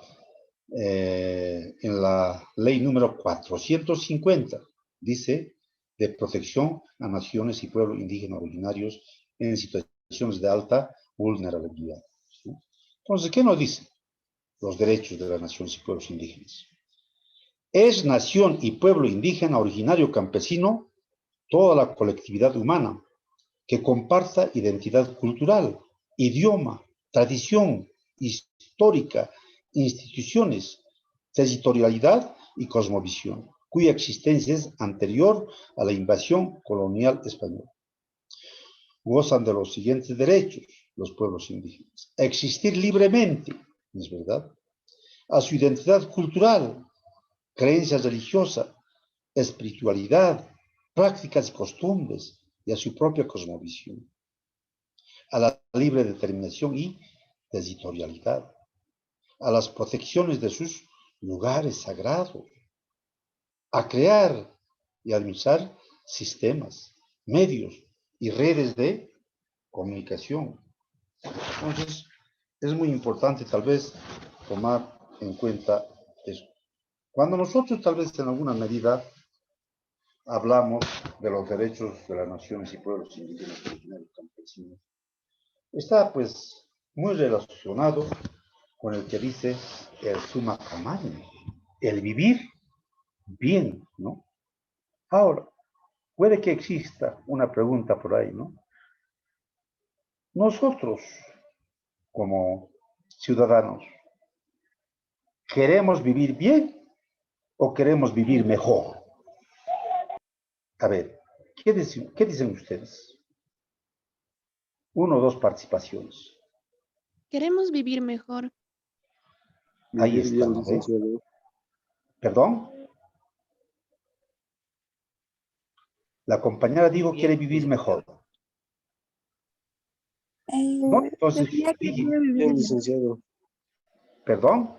en la ley número 450, dice, de protección a naciones y pueblos indígenas originarios en situaciones de alta vulnerabilidad, ¿sí? Entonces, ¿qué nos dice? Los derechos de las naciones y pueblos indígenas. Es nación y pueblo indígena originario campesino toda la colectividad humana que comparta identidad cultural, idioma, tradición histórica, instituciones, territorialidad y cosmovisión, cuya existencia es anterior a la invasión colonial española. Gozan de los siguientes derechos los pueblos indígenas: a existir libremente, ¿es verdad?, a su identidad cultural, creencia religiosa, espiritualidad, prácticas y costumbres, y a su propia cosmovisión, a la libre determinación y territorialidad, a las protecciones de sus lugares sagrados, a crear y administrar sistemas, medios y redes de comunicación. Entonces, es muy importante tal vez tomar en cuenta eso. Cuando nosotros tal vez en alguna medida hablamos de los derechos de las naciones y pueblos indígenas originarios campesinos, está pues muy relacionado con el que dice el summa Camani, el vivir bien, ¿no? Ahora, puede que exista una pregunta por ahí, ¿no? Nosotros, como ciudadanos, ¿queremos vivir bien o queremos vivir mejor? A ver, ¿qué dicen ustedes? 1 o 2 participaciones. Queremos vivir mejor. Ahí Vivir está, bien, ¿no ve? licenciado. ¿Perdón? La compañera dijo quiere vivir mejor. ¿No? Entonces, Bien, licenciado. ¿perdón?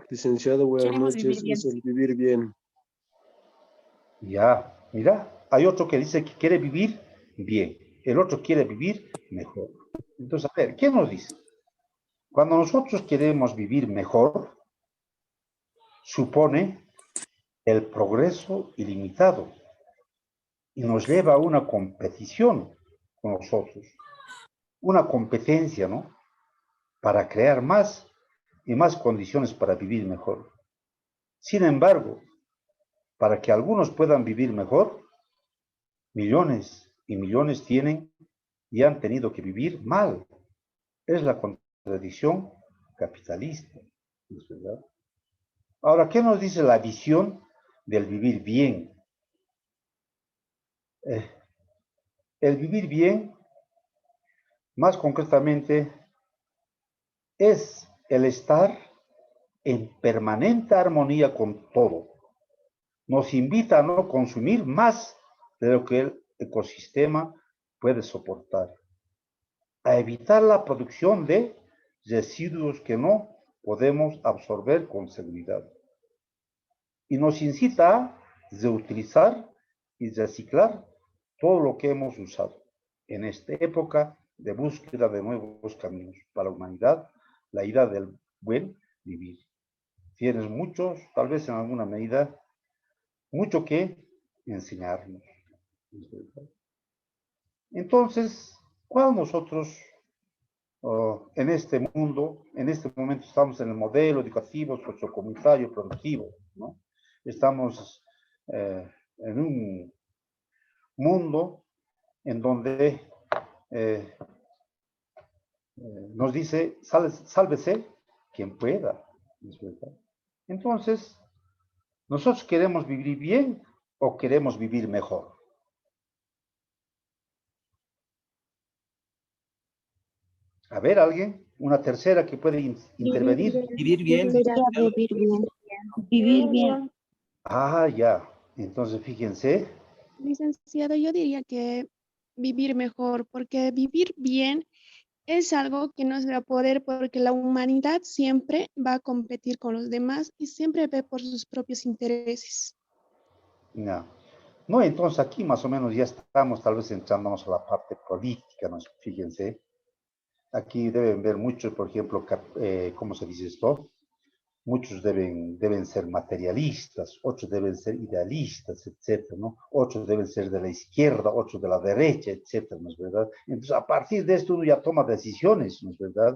Licenciado, buenas Queremos noches. vivir bien. Es el vivir bien. Ya, mira, hay otro que dice que quiere vivir bien, el otro quiere vivir mejor. Entonces, a ver, ¿qué nos dice? Cuando nosotros queremos vivir mejor, supone el progreso ilimitado y nos lleva a una competición con nosotros, una competencia, ¿no? Para crear más y más condiciones para vivir mejor. Sin embargo, para que algunos puedan vivir mejor, millones y millones tienen y han tenido que vivir mal. Es la contradicción capitalista, ¿no es verdad? Ahora, ¿qué nos dice la visión del vivir bien? El vivir bien, más concretamente, es el estar en permanente armonía con todo. Nos invita a no consumir más de lo que el ecosistema puede soportar, a evitar la producción de residuos que no podemos absorber con seguridad. Y nos incita a reutilizar y reciclar todo lo que hemos usado en esta época de búsqueda de nuevos caminos para la humanidad, la idea del buen vivir. Tienes muchos, tal vez en alguna medida, mucho que enseñarnos. Entonces, ¿cuál nosotros en este mundo, en este momento estamos en el modelo educativo, sociocomunitario, productivo, ¿no? Estamos en un mundo en donde nos dice, sálvese quien pueda. ¿Es verdad? Entonces, ¿nosotros queremos vivir bien o queremos vivir mejor? A ver, alguien, una tercera que puede intervenir. Vivir bien. Vivir bien. Vivir bien. Ah, ya. Entonces, fíjense. Licenciado, yo diría que vivir mejor, porque vivir bien es algo que nos va a poder, porque la humanidad siempre va a competir con los demás y siempre ve por sus propios intereses. Ya. No, entonces aquí más o menos ya estamos tal vez entrándonos a la parte política, ¿no? Fíjense. Aquí deben ver mucho, por ejemplo, ¿cómo se dice esto? Muchos deben ser materialistas, otros deben ser idealistas, etcétera, ¿no? Otros deben ser de la izquierda, otros de la derecha, etcétera, ¿no es verdad? Entonces, a partir de esto uno ya toma decisiones, ¿no es verdad?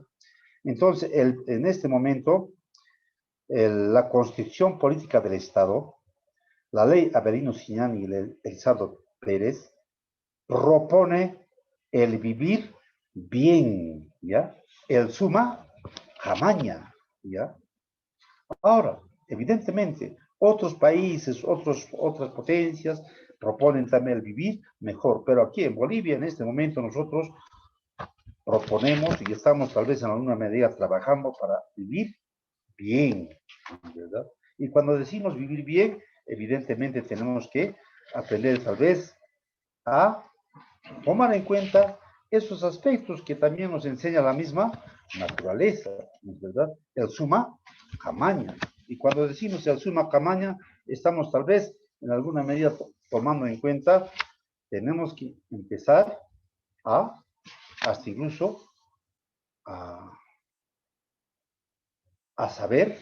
Entonces, en este momento, la constitución política del Estado, la ley Avelino Siñani y Elizardo Pérez, propone el vivir bien, ¿ya? El summa jamaña, ¿ya? Ahora, evidentemente, otros países, otras potencias proponen también el vivir mejor, pero aquí en Bolivia en este momento nosotros proponemos y estamos tal vez en alguna medida trabajando para vivir bien, ¿verdad? Y cuando decimos vivir bien, evidentemente tenemos que aprender tal vez a tomar en cuenta esos aspectos que también nos enseña la misma naturaleza, ¿no es verdad? El summa camaña. Y cuando decimos el summa camaña, estamos tal vez en alguna medida tomando en cuenta, tenemos que empezar hasta incluso a saber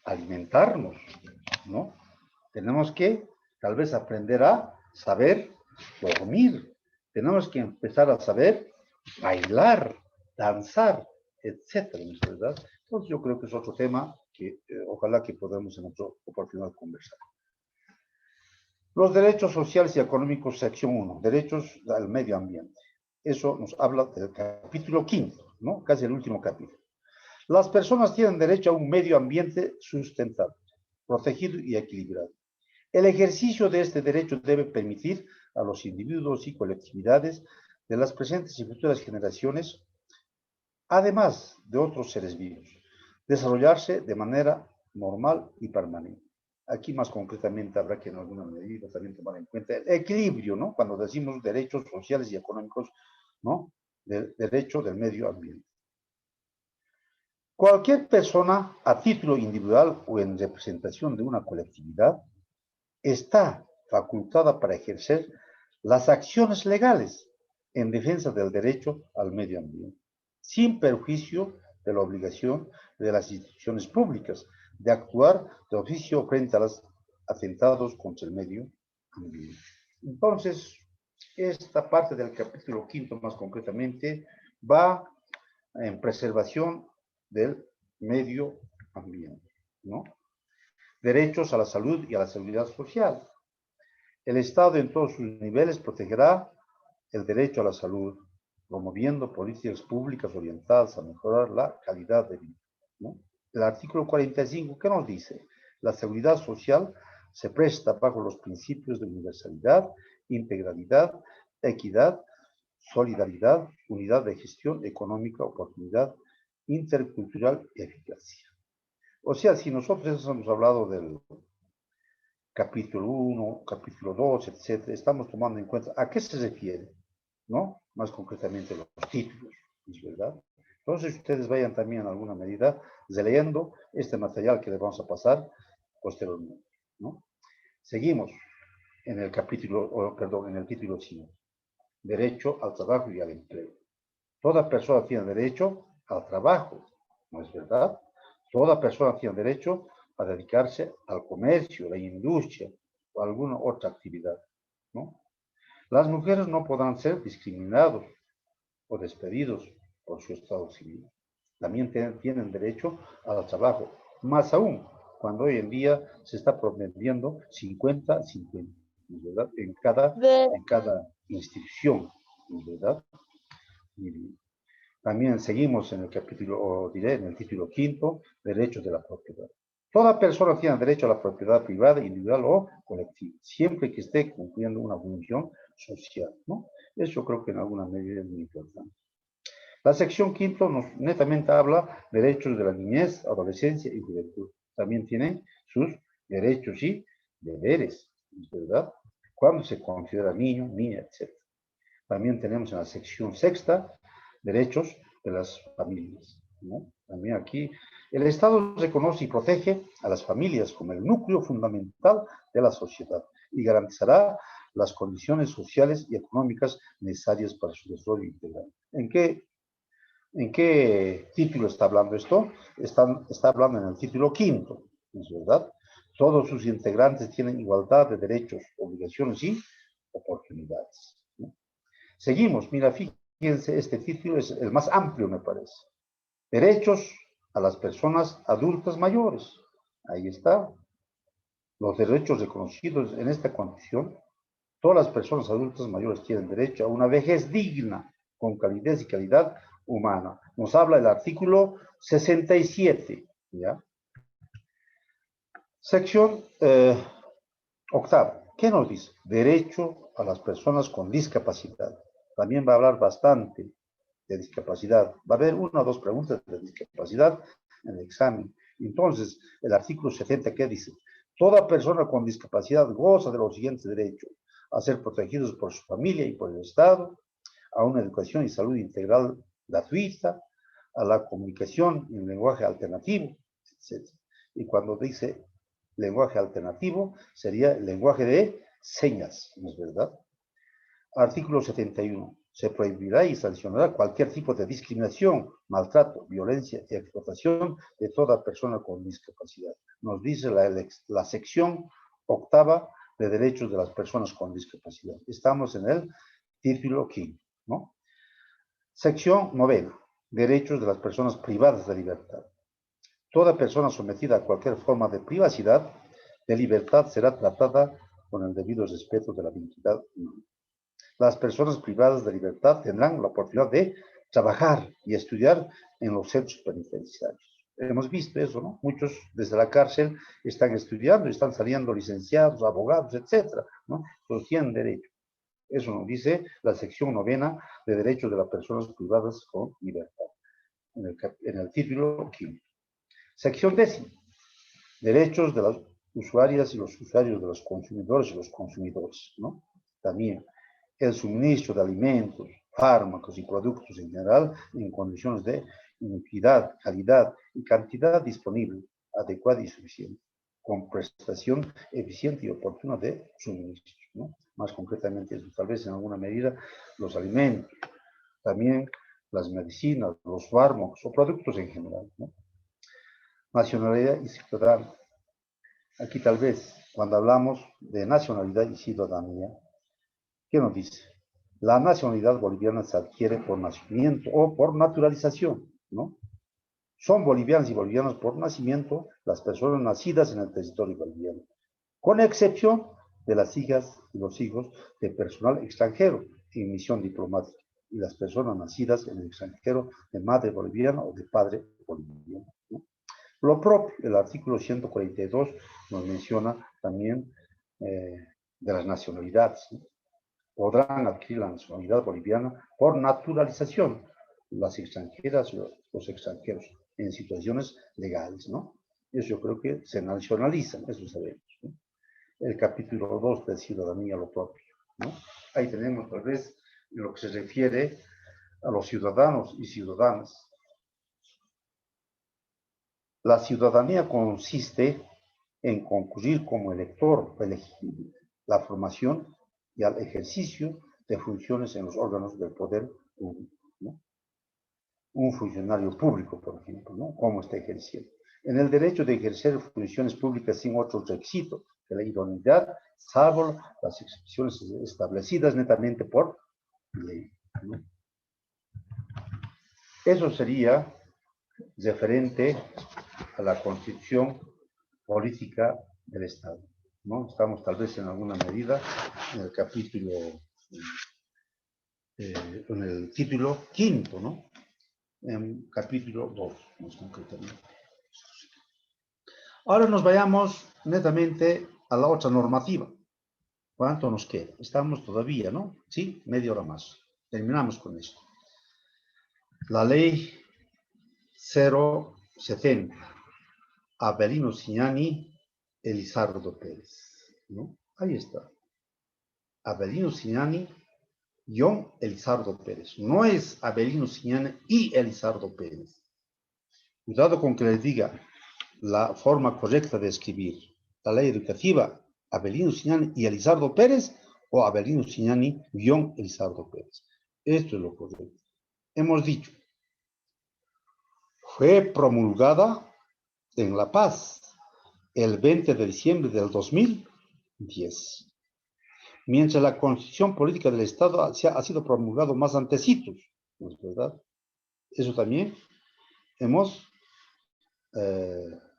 alimentarnos, ¿no? Tenemos que tal vez aprender a saber dormir. Tenemos que empezar a saber bailar, danzar, etcétera, ¿no es verdad? Entonces yo creo que es otro tema que ojalá que podamos en otra oportunidad conversar. Los derechos sociales y económicos, sección 1, derechos al medio ambiente. Eso nos habla del capítulo 5, ¿no? Casi el último capítulo. Las personas tienen derecho a un medio ambiente sustentable, protegido y equilibrado. El ejercicio de este derecho debe permitir a los individuos y colectividades de las presentes y futuras generaciones, además de otros seres vivos, desarrollarse de manera normal y permanente. Aquí más concretamente habrá que en alguna medida también tomar en cuenta el equilibrio, ¿no? Cuando decimos derechos sociales y económicos, ¿no? Del derecho del medio ambiente. Cualquier persona, a título individual o en representación de una colectividad, está facultada para ejercer las acciones legales en defensa del derecho al medio ambiente, sin perjuicio de la obligación de las instituciones públicas de actuar de oficio frente a los atentados contra el medio ambiente. Entonces, esta parte del capítulo 5, más concretamente, va en preservación del medio ambiente, ¿no? Derechos a la salud y a la seguridad social. El Estado en todos sus niveles protegerá el derecho a la salud, promoviendo políticas públicas orientadas a mejorar la calidad de vida, ¿no? El artículo 45, ¿qué nos dice? La seguridad social se presta bajo los principios de universalidad, integralidad, equidad, solidaridad, unidad de gestión económica, oportunidad intercultural y eficacia. O sea, si nosotros hemos hablado del capítulo 1, capítulo 2, etcétera, estamos tomando en cuenta a qué se refiere, ¿no? Más concretamente los títulos, ¿es verdad? Entonces ustedes vayan también en alguna medida leyendo este material que les vamos a pasar posteriormente, ¿no? Seguimos en el capítulo, perdón, en el título 5. Derecho al trabajo y al empleo. Toda persona tiene derecho al trabajo, ¿no es verdad? Toda persona tiene derecho a dedicarse al comercio, la industria o alguna otra actividad, ¿no? Las mujeres no podrán ser discriminados o despedidos por su estado civil. También tienen derecho al trabajo, más aún cuando hoy en día se está promoviendo 50-50, ¿verdad? En cada institución, ¿verdad? Y también seguimos en el capítulo, o diré, en el título 5, derechos de la propiedad. Toda persona tiene derecho a la propiedad privada, individual o colectiva, siempre que esté cumpliendo una función social, ¿no? Eso yo creo que en alguna medida es muy importante. La sección 5 nos netamente habla de derechos de la niñez, adolescencia y juventud. También tienen sus derechos y deberes, ¿verdad? Cuando se considera niño, niña, etc. También tenemos en la sección 6 derechos de las familias, ¿no? También aquí el Estado reconoce y protege a las familias como el núcleo fundamental de la sociedad y garantizará las condiciones sociales y económicas necesarias para su desarrollo integral. ¿En qué título está hablando esto? Está hablando en el título 5, ¿es verdad? Todos sus integrantes tienen igualdad de derechos, obligaciones y oportunidades, ¿no? Seguimos, mira, fíjense, este título es el más amplio, me parece. Derechos a las personas adultas mayores. Ahí está. Los derechos reconocidos en esta condición. Todas las personas adultas mayores tienen derecho a una vejez digna, con calidez y calidad humana. Nos habla el artículo 67, ¿ya? Sección octava. ¿Qué nos dice? Derecho a las personas con discapacidad. También va a hablar bastante de discapacidad. Va a haber una o dos preguntas de discapacidad en el examen. Entonces, el artículo 70, ¿qué dice? Toda persona con discapacidad goza de los siguientes derechos: a ser protegidos por su familia y por el Estado, a una educación y salud integral gratuita, a la comunicación en lenguaje alternativo, etc. Y cuando dice lenguaje alternativo, sería el lenguaje de señas, ¿no es verdad? Artículo 71. Se prohibirá y sancionará cualquier tipo de discriminación, maltrato, violencia y explotación de toda persona con discapacidad. Nos dice la sección octava de derechos de las personas con discapacidad. Estamos en el título quinto, ¿no? Sección novena. Derechos de las personas privadas de libertad. Toda persona sometida a cualquier forma de privacidad de libertad será tratada con el debido respeto de la dignidad humana. Las personas privadas de libertad tendrán la oportunidad de trabajar y estudiar en los centros penitenciarios. Hemos visto eso, ¿no? Muchos desde la cárcel están estudiando, están saliendo licenciados, abogados, etcétera, ¿no? Pues tienen derecho. Eso nos dice la sección novena de derechos de las personas privadas con libertad, en el título quinto. Sección décima. Derechos de las usuarias y los usuarios, de los consumidores y los consumidores, ¿no? También el suministro de alimentos, fármacos y productos en general en condiciones de inocuidad, calidad y cantidad disponible, adecuada y suficiente, con prestación eficiente y oportuna de suministro, ¿no? Más concretamente, tal vez en alguna medida, los alimentos, también las medicinas, los fármacos o productos en general, ¿no? Nacionalidad y ciudadanía. Aquí tal vez, cuando hablamos de nacionalidad y ciudadanía, ¿qué nos dice? La nacionalidad boliviana se adquiere por nacimiento o por naturalización, ¿no? Son bolivianos y bolivianas por nacimiento las personas nacidas en el territorio boliviano, con excepción de las hijas y los hijos de personal extranjero en misión diplomática y las personas nacidas en el extranjero de madre boliviana o de padre boliviano, ¿no? Lo propio, el artículo 142 nos menciona también de las nacionalidades, ¿no? Podrán adquirir la nacionalidad boliviana por naturalización, las extranjeras y los extranjeros, en situaciones legales, ¿no? Eso yo creo que se nacionalizan, eso sabemos, ¿no? El capítulo 2 de ciudadanía, lo propio, ¿no? Ahí tenemos tal vez lo que se refiere a los ciudadanos y ciudadanas. La ciudadanía consiste en concurrir como elector elegible, la formación y al ejercicio de funciones en los órganos del poder público, ¿no? Un funcionario público, por ejemplo, ¿no? ¿Cómo está ejerciendo? En el derecho de ejercer funciones públicas sin otros requisitos que la idoneidad, salvo las excepciones establecidas netamente por ley, ¿no? Eso sería referente a la constitución política del Estado, ¿no? Estamos tal vez en alguna medida en el capítulo, en el título quinto, ¿no? En capítulo 2, más concretamente. Ahora nos vayamos netamente a la otra normativa. ¿Cuánto nos queda? Estamos todavía, ¿no? Sí, media hora más. Terminamos con esto. La ley 070. Avelino Cignani, Elizardo Pérez, ¿no? Ahí está. Avelino Cignani, Elizardo Pérez. No es Avelino Cignani y Elizardo Pérez. Cuidado con que les diga la forma correcta de escribir la ley educativa, Avelino Cignani y Elizardo Pérez, o Avelino Cignani, Elizardo Pérez. Esto es lo correcto. Hemos dicho, fue promulgada en La Paz el 20 de diciembre del 2010. Mientras la Constitución Política del Estado ha sido promulgado más antecitos, ¿no es verdad? Eso también hemos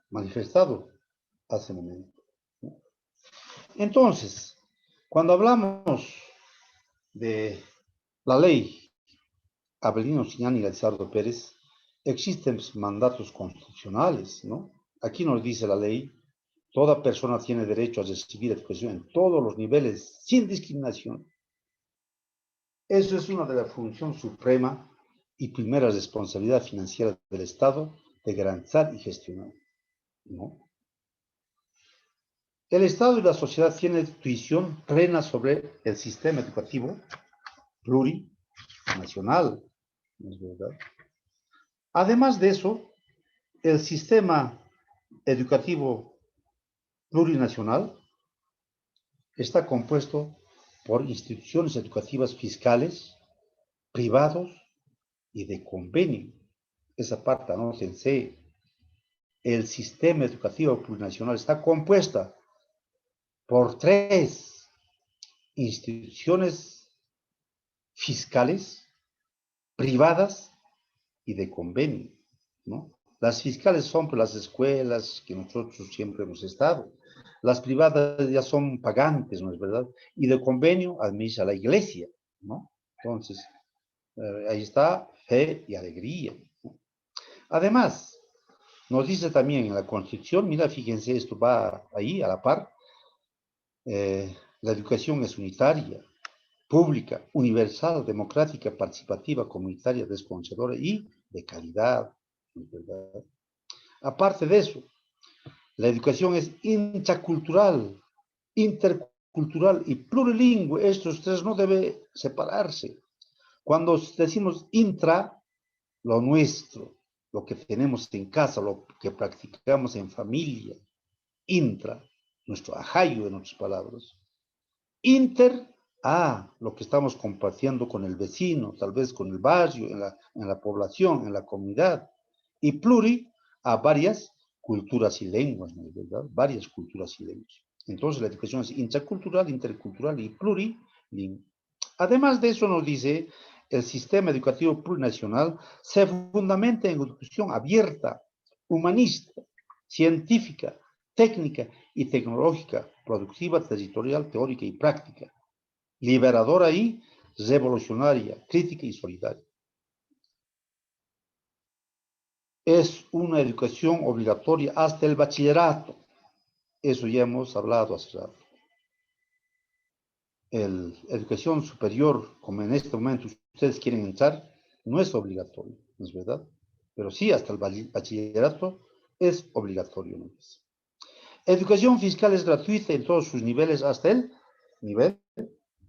manifestado hace un momento, ¿no? Entonces, cuando hablamos de la ley Avelino Cignani y Elizardo Pérez, existen mandatos constitucionales, ¿no? Aquí nos dice la ley: toda persona tiene derecho a recibir educación en todos los niveles, sin discriminación. Eso es una de las funciones suprema y primera responsabilidad financiera del Estado de garantizar y gestionar, ¿no? El Estado y la sociedad tienen tuición plena sobre el sistema educativo nacional, ¿no es verdad? Además de eso, el sistema educativo plurinacional está compuesto por instituciones educativas fiscales, privados y de convenio. Esa parte, anótense. El sistema educativo plurinacional está compuesta por 3 instituciones fiscales, privadas y de convenio, ¿no? Las fiscales son pues, las escuelas que nosotros siempre hemos estado. Las privadas ya son pagantes, ¿no es verdad? Y de convenio administra la iglesia, ¿no? Entonces, ahí está fe y alegría, ¿no? Además, nos dice también en la Constitución, mira, fíjense, esto va ahí a la par, la educación es unitaria, pública, universal, democrática, participativa, comunitaria, desconocedora y de calidad, ¿no es verdad? Aparte de eso, la educación es intracultural, intercultural y plurilingüe. Estos 3 no deben separarse. Cuando decimos intra, lo nuestro, lo que tenemos en casa, lo que practicamos en familia, intra, nuestro ajayo en otras palabras. Inter, lo que estamos compartiendo con el vecino, tal vez con el barrio, en la población, en la comunidad. Y pluri, a varias culturas y lenguas, ¿no es verdad? Varias culturas y lenguas. Entonces la educación es intracultural, intercultural y plurilingüe. Además de eso nos dice, el sistema educativo plurinacional se fundamenta en educación abierta, humanista, científica, técnica y tecnológica, productiva, territorial, teórica y práctica, liberadora y revolucionaria, crítica y solidaria. Es una educación obligatoria hasta el bachillerato. Eso ya hemos hablado hace rato. La educación superior, como en este momento ustedes quieren entrar, no es obligatorio, ¿no es verdad? Pero sí, hasta el bachillerato es obligatorio, ¿no es? Educación fiscal es gratuita en todos sus niveles, hasta el nivel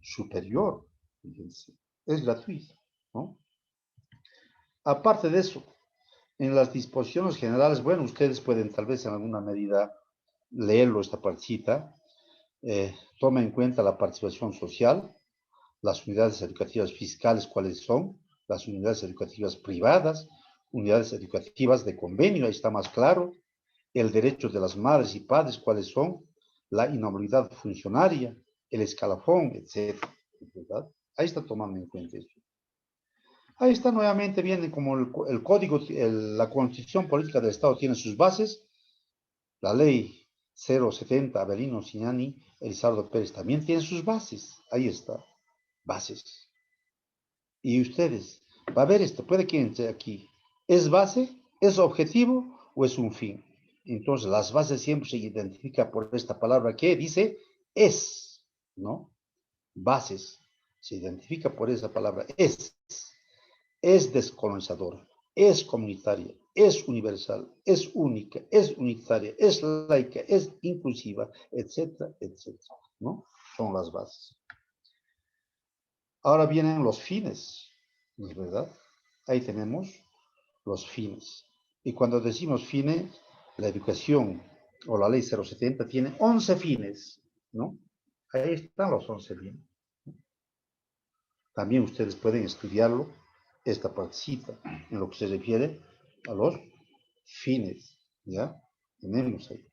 superior. Fíjense, es gratuita, ¿no? Aparte de eso, en las disposiciones generales, bueno, ustedes pueden tal vez en alguna medida leerlo, esta partecita. Toma en cuenta la participación social, las unidades educativas fiscales, cuáles son, las unidades educativas privadas, unidades educativas de convenio, ahí está más claro, el derecho de las madres y padres, cuáles son, la inhabilidad funcionaria, el escalafón, etc. ¿Verdad? Ahí está tomando en cuenta eso. Ahí está nuevamente, viene como el código, la Constitución Política del Estado tiene sus bases, la ley 070, Avelino Signani, Elizardo Pérez también tiene sus bases, ahí está, bases. Y ustedes, va a ver esto, puede que entre aquí, ¿es base, es objetivo o es un fin? Entonces, las bases siempre se identifican por esta palabra que dice es, ¿no? Bases, se identifica por esa palabra es descolonizadora, es comunitaria, es universal, es única, es unitaria, es laica, es inclusiva, etcétera, etcétera, ¿no? Son las bases. Ahora vienen los fines, ¿no es verdad? Ahí tenemos los fines. Y cuando decimos fines, la educación o la ley 070 tiene 11 fines, ¿no? Ahí están los 11 fines. También ustedes pueden estudiarlo, esta partecita, en lo que se refiere a los fines, ¿ya? Tenemos ahí.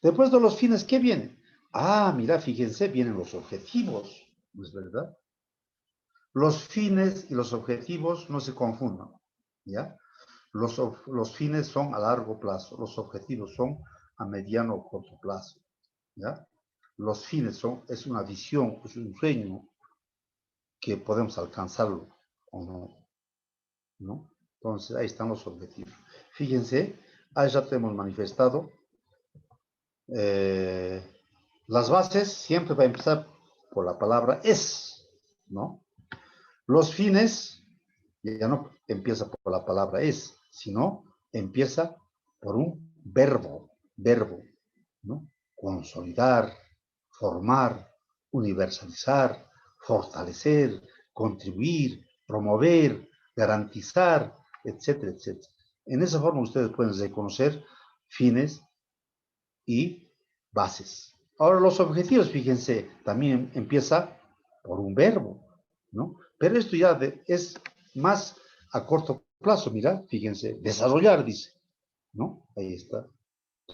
Después de los fines, ¿qué viene? Mira, fíjense, vienen los objetivos, ¿no es verdad? Los fines y los objetivos no se confundan, ¿ya? Los fines son a largo plazo, los objetivos son a mediano o corto plazo, ¿ya? Los fines es una visión, es un sueño que podemos alcanzarlo o no, ¿no? Entonces, ahí están los objetivos. Fíjense, ahí ya te hemos manifestado. Las bases siempre va a empezar por la palabra es, ¿no? Los fines ya no empieza por la palabra es, sino empieza por un verbo, ¿no? Consolidar, formar, universalizar, fortalecer, contribuir, promover, garantizar, etcétera, etcétera. En esa forma ustedes pueden reconocer fines y bases. Ahora los objetivos, fíjense, también empieza por un verbo, ¿no? Pero esto ya es más a corto plazo, mira, fíjense, desarrollar, dice, ¿no? Ahí está.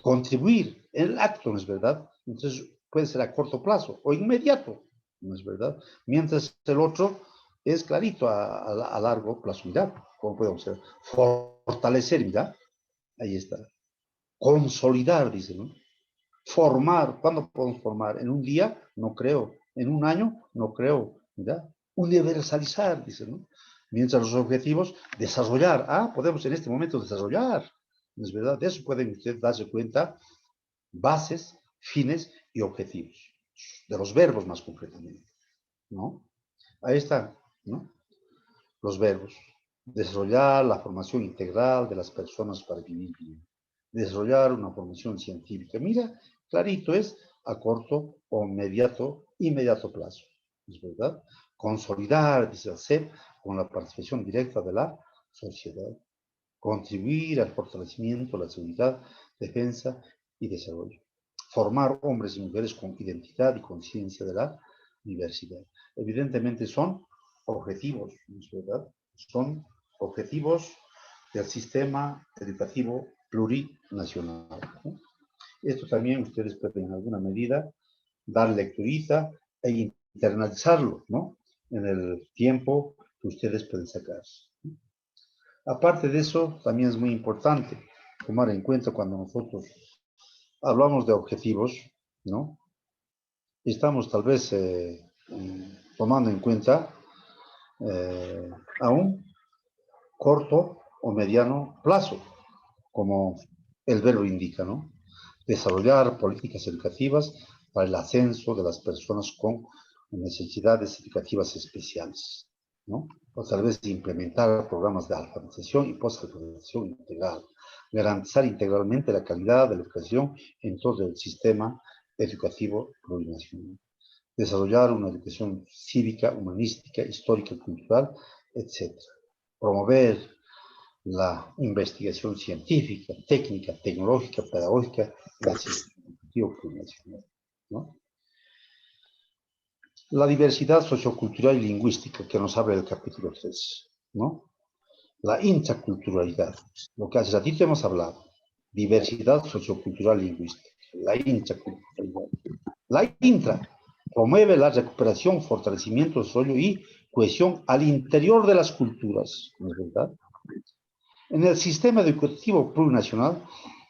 Contribuir, el acto, ¿no es verdad? Entonces puede ser a corto plazo o inmediato, ¿no es verdad? Mientras el otro es clarito a largo plazo, mira, ¿cómo podemos ser? Fortalecer, mira, ahí está. Consolidar, dice, ¿no? Formar, ¿cuándo podemos formar? ¿En un día? No creo. ¿En un año? No creo. ¿Verdad? Universalizar, dice, ¿no? Mientras los objetivos, desarrollar. Ah, podemos en este momento desarrollar. ¿No es verdad? De eso pueden ustedes darse cuenta. Bases, fines y objetivos. De los verbos más concretamente. ¿No? Ahí están, ¿no? Los verbos. Desarrollar la formación integral de las personas para vivir bien. Desarrollar una formación científica. Mira, clarito es a corto o inmediato plazo. ¿Es verdad? Consolidar, dice hacer, con la participación directa de la sociedad. Contribuir al fortalecimiento, la seguridad, defensa y desarrollo. Formar hombres y mujeres con identidad y conciencia de la diversidad. Evidentemente son objetivos, ¿no es verdad? Son objetivos del sistema educativo plurinacional, ¿no? Esto también ustedes pueden en alguna medida dar lecturita e internalizarlo, ¿no? En el tiempo que ustedes pueden sacar. Aparte de eso, también es muy importante tomar en cuenta cuando nosotros hablamos de objetivos, ¿no? Estamos tal vez tomando en cuenta a un corto o mediano plazo, como el verbo indica, ¿no? Desarrollar políticas educativas para el ascenso de las personas con necesidades educativas especiales, ¿no? O tal vez implementar programas de alfabetización y posalfabetización integral, garantizar integralmente la calidad de la educación en todo el sistema educativo plurinacional, desarrollar una educación cívica, humanística, histórica, cultural, etc. Promover la investigación científica, técnica, tecnológica, pedagógica en el sistema educativo plurinacional, ¿no? La diversidad sociocultural y lingüística que nos habla el capítulo 3, ¿no? La intraculturalidad, lo que hace ratito hemos hablado, diversidad sociocultural y lingüística, la intraculturalidad. La intra promueve la recuperación, fortalecimiento, desarrollo y cohesión al interior de las culturas, ¿no es verdad? En el sistema educativo plurinacional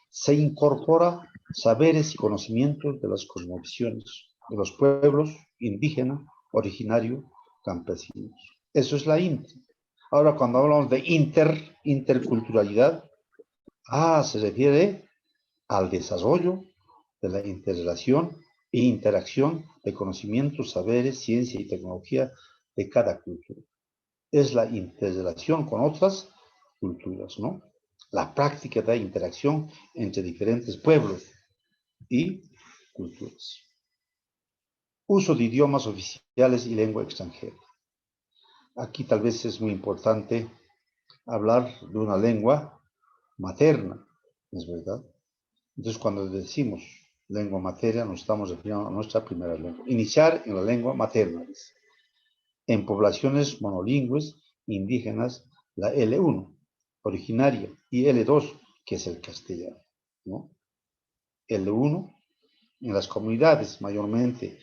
se incorpora saberes y conocimientos de las cosmovisiones de los pueblos indígena, originario, campesinos. Eso es la intra. Ahora, cuando hablamos de interculturalidad, se refiere al desarrollo de la interrelación e interacción de conocimientos, saberes, ciencia y tecnología de cada cultura. Es la interrelación con otras culturas, ¿no? La práctica de interacción entre diferentes pueblos y culturas. Uso de idiomas oficiales y lengua extranjera. Aquí tal vez es muy importante hablar de una lengua materna, ¿es verdad? Entonces, cuando decimos lengua materna, nos estamos refiriendo a nuestra primera lengua. Iniciar en la lengua materna. En poblaciones monolingües indígenas, la L1, originaria, y L2, que es el castellano, ¿no? L1, en las comunidades mayormente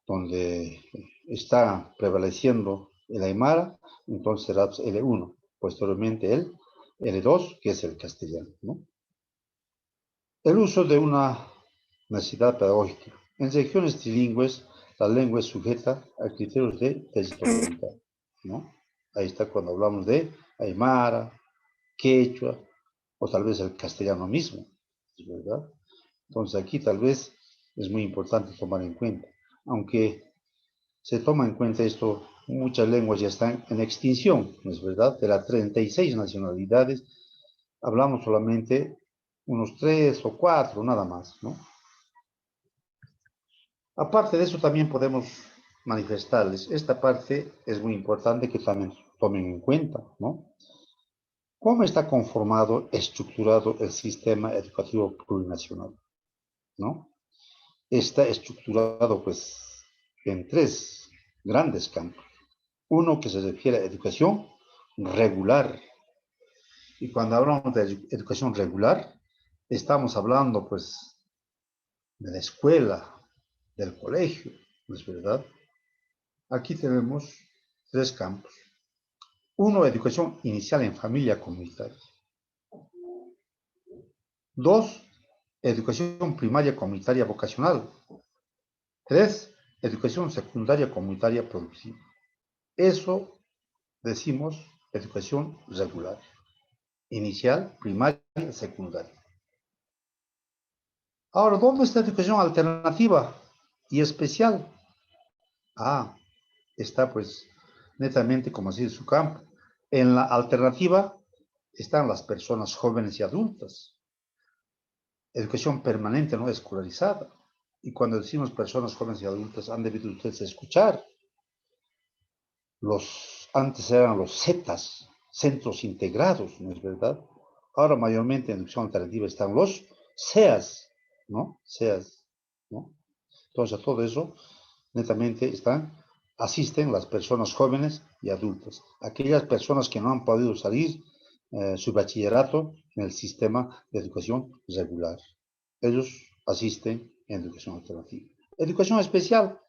donde está prevaleciendo el aymara, entonces será L1, posteriormente el L2, que es el castellano, ¿no? El uso de una necesidad pedagógica. En regiones trilingües, la lengua es sujeta a criterios de territorialidad, ¿no? Ahí está cuando hablamos de aymara, quechua, o tal vez el castellano mismo, ¿es verdad? Entonces aquí tal vez es muy importante tomar en cuenta. Aunque se toma en cuenta esto, muchas lenguas ya están en extinción, ¿no es verdad? De las 36 nacionalidades, hablamos solamente unos 3 o 4, nada más, ¿no? Aparte de eso, también podemos manifestarles, esta parte es muy importante que también tomen en cuenta, ¿no? ¿Cómo está conformado, estructurado el sistema educativo plurinacional? ¿No? Está estructurado, pues, en tres grandes campos. Uno que se refiere a educación regular. Y cuando hablamos de educación regular, estamos hablando, pues, de la escuela, del colegio, ¿no es verdad? Aquí tenemos tres campos. Uno, educación inicial en familia comunitaria. Dos, educación primaria comunitaria vocacional. Tres, educación secundaria comunitaria productiva. Eso decimos educación regular. Inicial, primaria, secundaria. Ahora, ¿dónde está educación alternativa y especial? Ah, está pues netamente, como así, en su campo. En la alternativa están las personas jóvenes y adultas. Educación permanente no escolarizada. Y cuando decimos personas jóvenes y adultas, han debido ustedes escuchar. Antes eran los CETAS, centros integrados, ¿no es verdad? Ahora mayormente en educación alternativa están los CEAS, ¿no? CEAS, ¿no? Entonces a todo eso netamente asisten las personas jóvenes y adultas. Aquellas personas que no han podido salir su bachillerato en el sistema de educación regular. Ellos asisten en educación alternativa. Educación especial,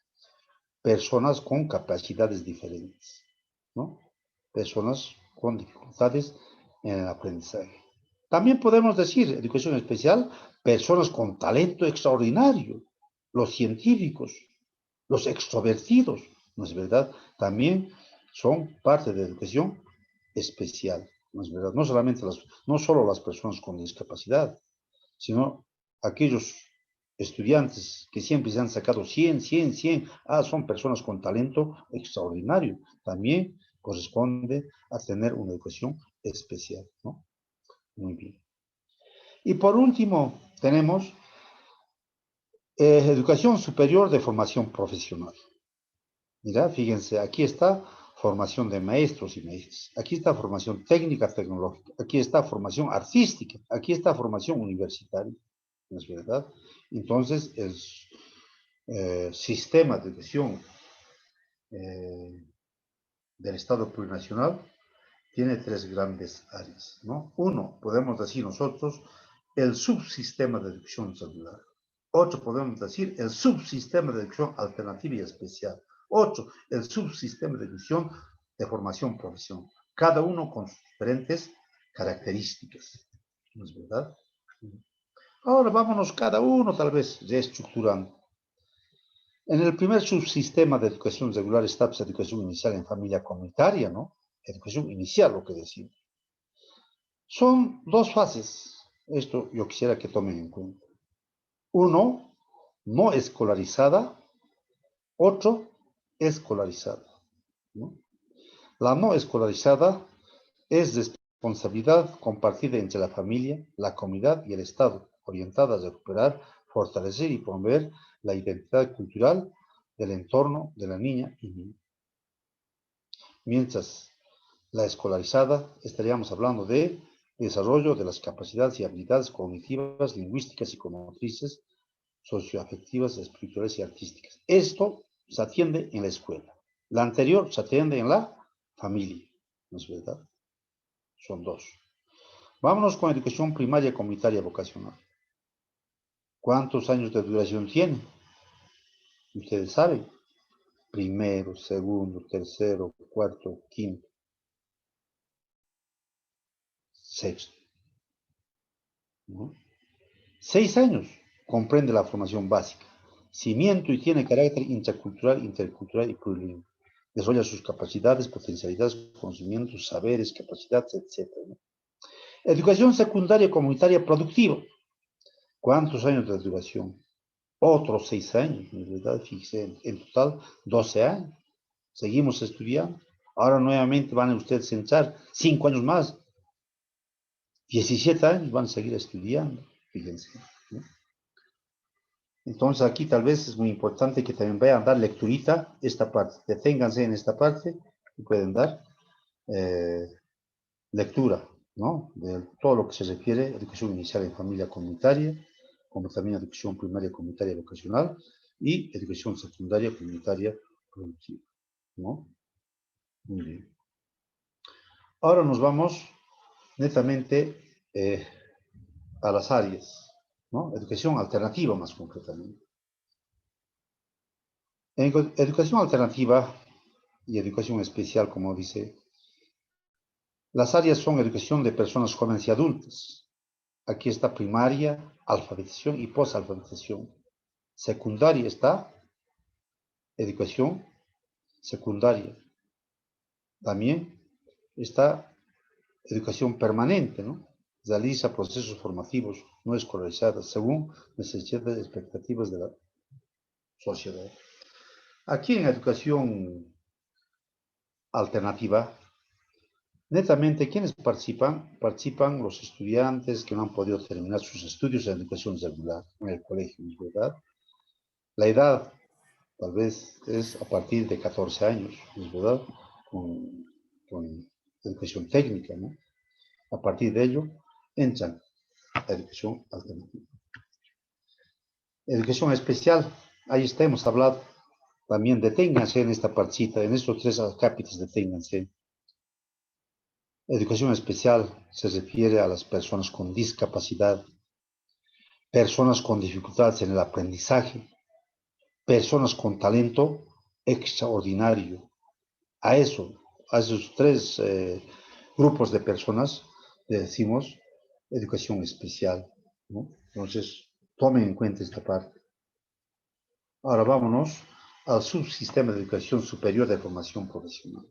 personas con capacidades diferentes, ¿no? Personas con dificultades en el aprendizaje. También podemos decir, educación especial, personas con talento extraordinario, los científicos, los extrovertidos, ¿no es verdad? También son parte de la educación especial, ¿no es verdad? No solo las personas con discapacidad, sino aquellos estudiantes que siempre se han sacado 100, son personas con talento extraordinario. También corresponde a tener una educación especial, ¿no? Muy bien. Y por último, tenemos educación superior de formación profesional. Mira, fíjense, aquí está formación de maestros y maestras, aquí está formación técnica, tecnológica, aquí está formación artística, aquí está formación universitaria, ¿no es verdad? Entonces, el sistema de educación del Estado plurinacional tiene tres grandes áreas, ¿no? Uno, podemos decir nosotros, el subsistema de educación regular. Otro, podemos decir, el subsistema de educación alternativa y especial. Otro, el subsistema de educación de formación profesional. Cada uno con sus diferentes características, ¿no es verdad? Ahora vámonos cada uno tal vez reestructurando. En el primer subsistema de educación regular está pues, educación inicial en familia comunitaria, ¿no? Educación inicial, lo que decimos. Son dos fases. Esto yo quisiera que tomen en cuenta. Uno, no escolarizada. Otro, escolarizada, ¿no? La no escolarizada es responsabilidad compartida entre la familia, la comunidad y el Estado, orientada a recuperar, fortalecer y promover la identidad cultural del entorno de la niña y niño. Mientras la escolarizada, estaríamos hablando de desarrollo de las capacidades y habilidades cognitivas, lingüísticas, psicomotrices, socioafectivas, espirituales y artísticas. Esto se atiende en la escuela. La anterior se atiende en la familia, ¿no es verdad? Son dos. Vámonos con educación primaria comunitaria vocacional. ¿Cuántos años de duración tiene? Ustedes saben. Primero, segundo, tercero, cuarto, quinto, sexto, ¿no? 6 años comprende la formación básica, cimiento y tiene carácter intracultural, intercultural y plurilingüe. Desarrolla sus capacidades, potencialidades, conocimientos, saberes, capacidades, etc. ¿no? Educación secundaria comunitaria productiva. ¿Cuántos años de duración? Otros 6 años, en verdad, fíjense, en total 12 años. Seguimos estudiando. Ahora nuevamente van a ustedes a entrar 5 años más. 17 años van a seguir estudiando, fíjense. ¿no? Entonces aquí tal vez es muy importante que también vayan a dar lecturita esta parte. Deténganse en esta parte y pueden dar lectura, ¿no? De todo lo que se refiere a educación inicial en familia comunitaria, como también educación primaria comunitaria vocacional y educación secundaria comunitaria productiva, ¿no? Muy bien. Ahora nos vamos netamente a las áreas, ¿no? Educación alternativa más concretamente. En educación alternativa y educación especial, como dice, las áreas son educación de personas jóvenes y adultas. Aquí está primaria, alfabetización y posalfabetización. Secundaria está educación secundaria. También está educación permanente, ¿no? Realiza procesos formativos no escolarizados según necesidades y expectativas de la sociedad. Aquí en educación alternativa, netamente, ¿quiénes participan? Participan los estudiantes que no han podido terminar sus estudios en educación regular en el colegio, ¿verdad? La edad, tal vez, es a partir de 14 años, ¿es verdad? Con educación técnica, ¿no? A partir de ello, entran a educación alternativa. Educación especial, ahí está, hemos hablado. También deténganse en esta partita, en estos 3 acápites deténganse. Educación especial se refiere a las personas con discapacidad, personas con dificultades en el aprendizaje, personas con talento extraordinario. A esos 3 grupos de personas le decimos educación especial, ¿no? Entonces, tomen en cuenta esta parte. Ahora vámonos al subsistema de educación superior de formación profesional,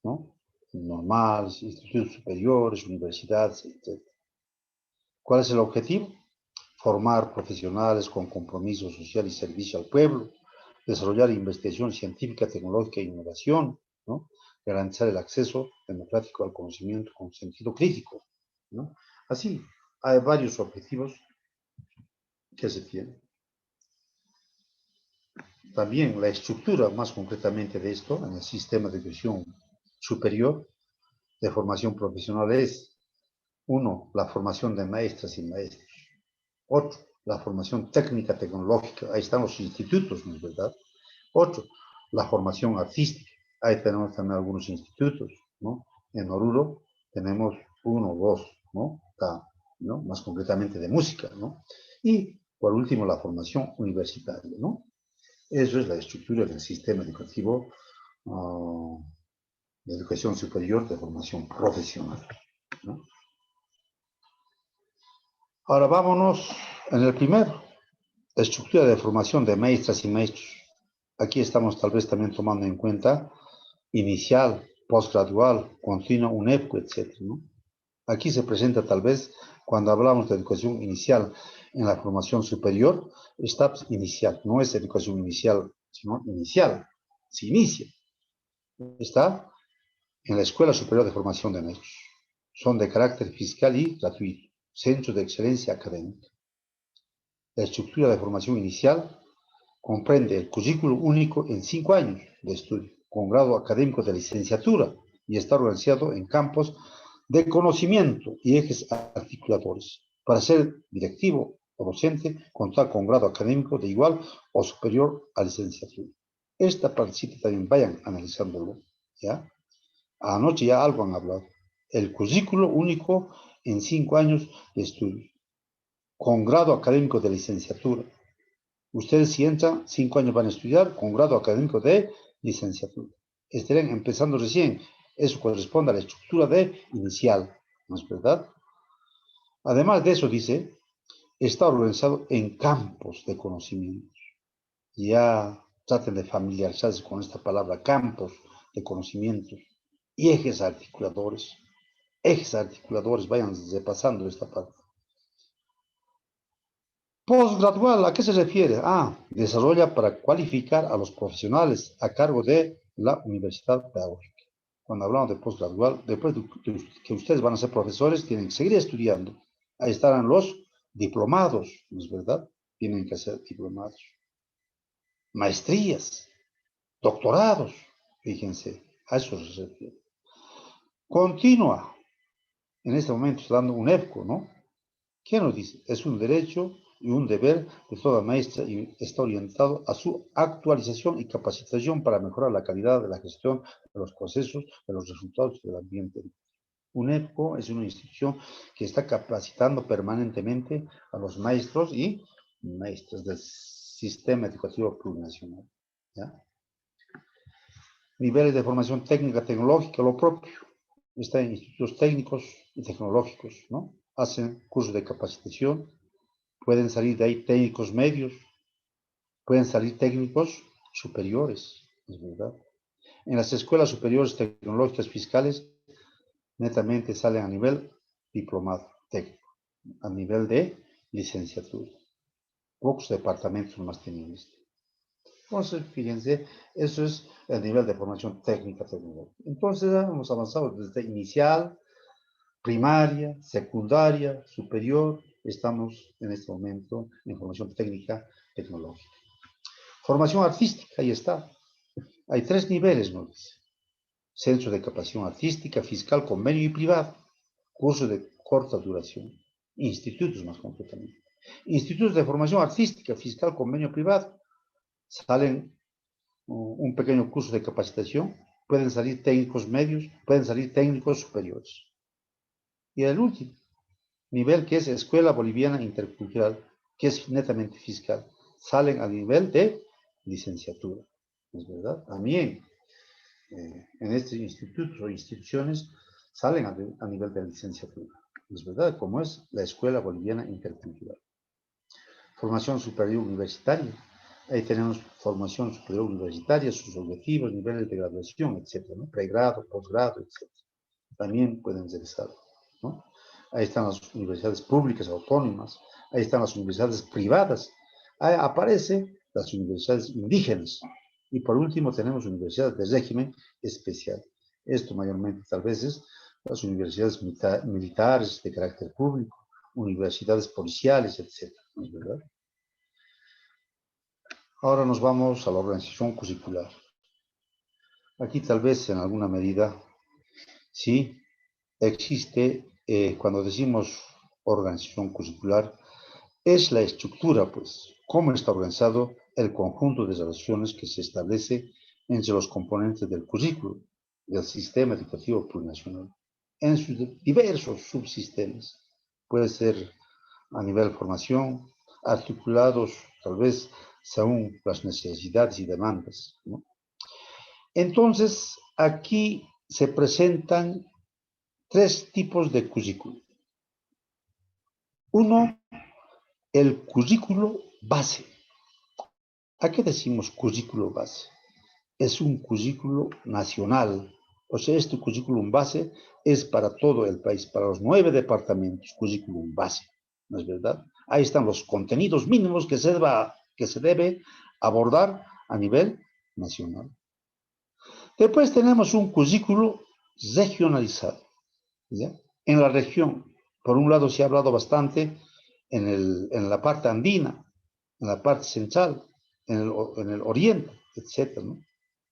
¿no? Normales, institutos superiores, universidades, etc. ¿Cuál es el objetivo? Formar profesionales con compromiso social y servicio al pueblo, desarrollar investigación científica, tecnológica e innovación, ¿no? Garantizar el acceso democrático al conocimiento con sentido crítico, ¿no? Así, hay varios objetivos que se tienen. También la estructura, más concretamente de esto, en el sistema de educación superior de formación profesional es: 1, la formación de maestras y maestros; 8, la formación técnica tecnológica, ahí están los institutos, ¿no es verdad? 8, la formación artística, ahí tenemos también algunos institutos, ¿no? En Oruro tenemos 1 o 2, ¿no? ¿no? Más concretamente de música, ¿no? Y por último la formación universitaria, ¿no? Eso es la estructura del sistema educativo de educación superior de formación profesional, ¿no? Ahora vámonos en el primero, la estructura de formación de maestras y maestros. Aquí estamos tal vez también tomando en cuenta inicial, postgradual, continua, UNEP, etc., ¿no? Aquí se presenta tal vez, cuando hablamos de educación inicial en la formación superior, está inicial, no es educación inicial, sino inicial, se inicia. Está en la Escuela Superior de Formación de Maestros. Son de carácter fiscal y gratuito, centros de excelencia académica. La estructura de formación inicial comprende el currículo único en 5 años de estudio, con grado académico de licenciatura, y está organizado en campos de conocimiento y ejes articuladores. Para ser directivo o docente, contar con grado académico de igual o superior a licenciatura. Esta partecita también vayan analizándolo, ¿ya? Anoche ya algo han hablado. El currículo único en 5 años de estudio, con grado académico de licenciatura. Ustedes, si entran, 5 años van a estudiar con grado académico de licenciatura. Estarán empezando recién. Eso corresponde a la estructura de inicial, ¿no es verdad? Además de eso, dice, está organizado en campos de conocimientos. Ya traten de familiarizarse con esta palabra, campos de conocimientos y ejes articuladores. Ejes articuladores, vayan repasando esta parte. Postgradual, ¿a qué se refiere? Desarrolla para cualificar a los profesionales a cargo de la universidad pedagógica. Cuando hablamos de postgradual, después de que ustedes van a ser profesores, tienen que seguir estudiando. Ahí estarán los diplomados, ¿no es verdad? tienen que ser diplomados. Maestrías, doctorados, fíjense, a eso se refiere. Continua, en este momento está dando un EFCO, ¿no? ¿Qué nos dice? Es un derecho y un deber de toda maestra y está orientado a su actualización y capacitación para mejorar la calidad de la gestión de los procesos, de los resultados del ambiente. UNEPCO es una institución que está capacitando permanentemente a los maestros y maestras del sistema educativo plurinacional, ¿ya? Niveles de formación técnica, tecnológica, lo propio. Está en institutos técnicos y tecnológicos, ¿no? Hacen cursos de capacitación, pueden salir de ahí técnicos medios, pueden salir técnicos superiores, es verdad. En las escuelas superiores tecnológicas fiscales, netamente salen a nivel diplomado técnico, a nivel de licenciatura. Pocos departamentos más tienen esto. Entonces, fíjense, eso es el nivel de formación técnica tecnológica. Entonces, hemos avanzado desde inicial, primaria, secundaria, superior. Estamos en este momento en formación técnica tecnológica. Formación artística, ahí está. Hay 3 niveles, ¿no? Centro de capacitación artística, fiscal, convenio y privado. Cursos de corta duración. Institutos, más concretamente. Institutos de formación artística, fiscal, convenio privado. Salen un pequeño curso de capacitación. Pueden salir técnicos medios, pueden salir técnicos superiores. Y el último nivel, que es Escuela Boliviana Intercultural, que es netamente fiscal. Salen a nivel de licenciatura. ¿Es verdad? También en estos institutos o instituciones salen a nivel de licenciatura. Es verdad, como es la Escuela Boliviana Intercultural. Formación superior universitaria. Ahí tenemos formación superior universitaria, sus objetivos, niveles de graduación, etcétera, ¿no? Pregrado, posgrado, etcétera. También pueden ingresar, ¿no? Ahí están las universidades públicas autónomas, ahí están las universidades privadas, ahí aparecen las universidades indígenas, y por último tenemos universidades de régimen especial. Esto mayormente tal vez es las universidades militares de carácter público, universidades policiales, etcétera, ¿no es verdad? Ahora nos vamos a la organización curricular. Aquí tal vez en alguna medida, sí, existe, cuando decimos organización curricular, es la estructura, pues, cómo está organizado el conjunto de relaciones que se establece entre los componentes del currículo del sistema educativo plurinacional, en sus diversos subsistemas. Puede ser a nivel formación, articulados tal vez según las necesidades y demandas, ¿no? Entonces, aquí se presentan 3 tipos de currículo. Uno, el currículo base. ¿A qué decimos currículo base? Es un currículo nacional. O sea, este currículum base es para todo el país, para los 9 departamentos, currículum base. ¿No es verdad? Ahí están los contenidos mínimos que se debe abordar a nivel nacional. Después tenemos un currículo regionalizado, ¿ya? En la región, por un lado se ha hablado bastante en la parte andina, en la parte central, en el oriente, etc., ¿no?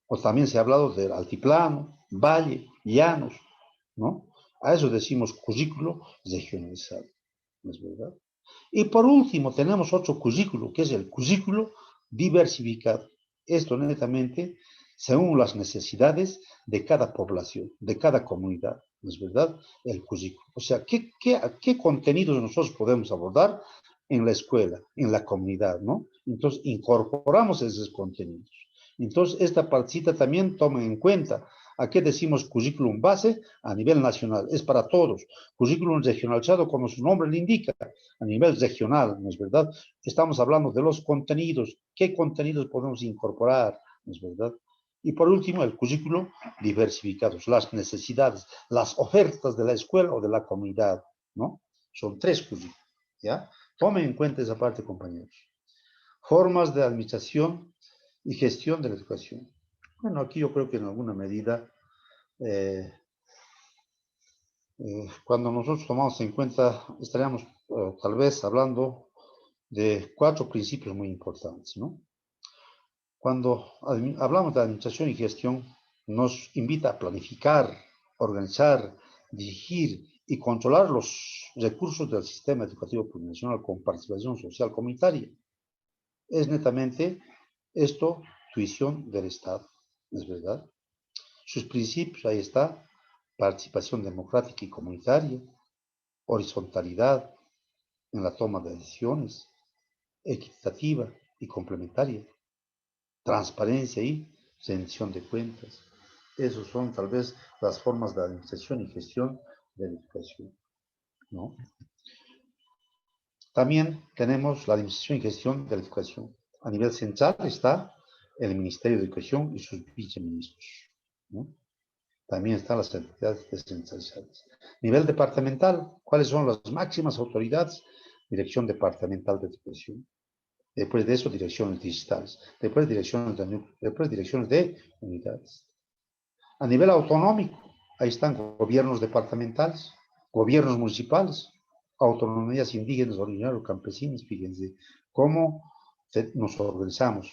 O también se ha hablado del altiplano, valle, llanos, ¿no? A eso decimos currículo regionalizado, ¿no es verdad? Y por último tenemos otro currículo, que es el currículo diversificado. Esto netamente según las necesidades de cada población, de cada comunidad, ¿no es verdad? El currículo. O sea, ¿qué contenidos nosotros podemos abordar en la escuela, en la comunidad, ¿no? Entonces, incorporamos esos contenidos. Entonces, esta partecita también toma en cuenta. ¿A qué decimos currículum base? A nivel nacional, es para todos. Currículum regionalizado, como su nombre le indica, a nivel regional, ¿no es verdad? Estamos hablando de los contenidos. ¿Qué contenidos podemos incorporar? ¿No es verdad? Y por último, el currículo diversificado, las necesidades, las ofertas de la escuela o de la comunidad, ¿no? Son 3 currículos, ¿ya? Tomen en cuenta esa parte, compañeros. Formas de administración y gestión de la educación. Bueno, aquí yo creo que en alguna medida, cuando nosotros tomamos en cuenta, estaríamos tal vez hablando de 4 principios muy importantes, ¿no? Cuando hablamos de administración y gestión, nos invita a planificar, organizar, dirigir y controlar los recursos del sistema educativo plurinacional con participación social comunitaria. Es netamente esto tuición del Estado, ¿es verdad? Sus principios, ahí está, participación democrática y comunitaria, horizontalidad en la toma de decisiones, equitativa y complementaria, transparencia y rendición de cuentas. Esas son tal vez las formas de administración y gestión de la educación, ¿no? También tenemos la administración y gestión de la educación. A nivel central está el Ministerio de Educación y sus viceministros, ¿no? También están las entidades descentralizadas. Nivel departamental, ¿cuáles son las máximas autoridades? Dirección Departamental de Educación. Después de eso, direcciones digitales. Después, direcciones de núcleo. Después, direcciones de unidades. A nivel autonómico, ahí están gobiernos departamentales, gobiernos municipales, autonomías indígenas, originarios, campesinos. Fíjense cómo nos organizamos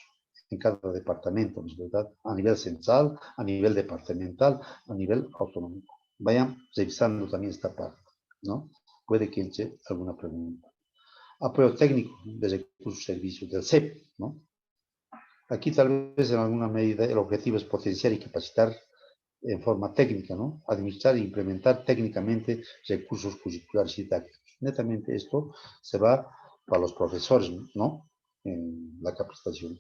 en cada departamento, ¿no es verdad? A nivel central, a nivel departamental, a nivel autonómico. Vayan revisando también esta parte, ¿no? Puede que entre alguna pregunta. Apoyo técnico de recursos y servicios del CEP, ¿no? Aquí tal vez en alguna medida el objetivo es potenciar y capacitar en forma técnica, ¿no? Administrar e implementar técnicamente recursos curriculares y didácticos. Netamente esto se va para los profesores, ¿no? En la capacitación.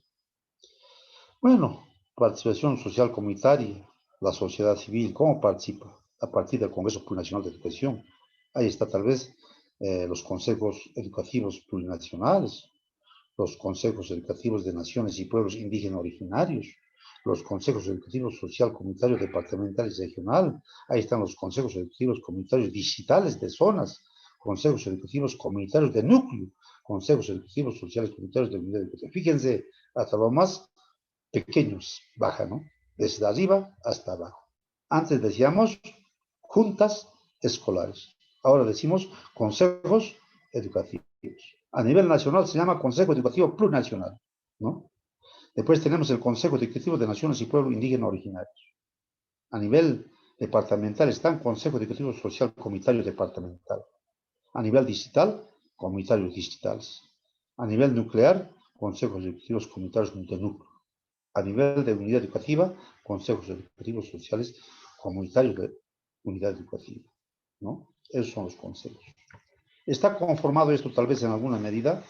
Bueno, participación social comunitaria, la sociedad civil, ¿cómo participa? A partir del Congreso Plurinacional de Educación. Ahí está tal vez los consejos educativos plurinacionales, los consejos educativos de naciones y pueblos indígenas originarios, los consejos educativos social comunitarios departamentales y regional, ahí están los consejos educativos comunitarios digitales de zonas, consejos educativos comunitarios de núcleo, consejos educativos sociales comunitarios de unidad educativa. Fíjense, hasta lo más pequeños baja, ¿no? Desde arriba hasta abajo. Antes decíamos juntas escolares, ahora decimos consejos educativos. A nivel nacional se llama Consejo Educativo Plurinacional, ¿no? Después tenemos el Consejo Educativo de Naciones y Pueblos Indígenas Originarios. A nivel departamental están Consejo Educativo Social Comunitario Departamental. A nivel digital, comunitarios digitales. A nivel nuclear, consejos educativos comunitarios de núcleo. A nivel de unidad educativa, consejos educativos sociales comunitarios de unidad educativa, ¿no? Esos son los consejos. Está conformado esto tal vez en alguna medida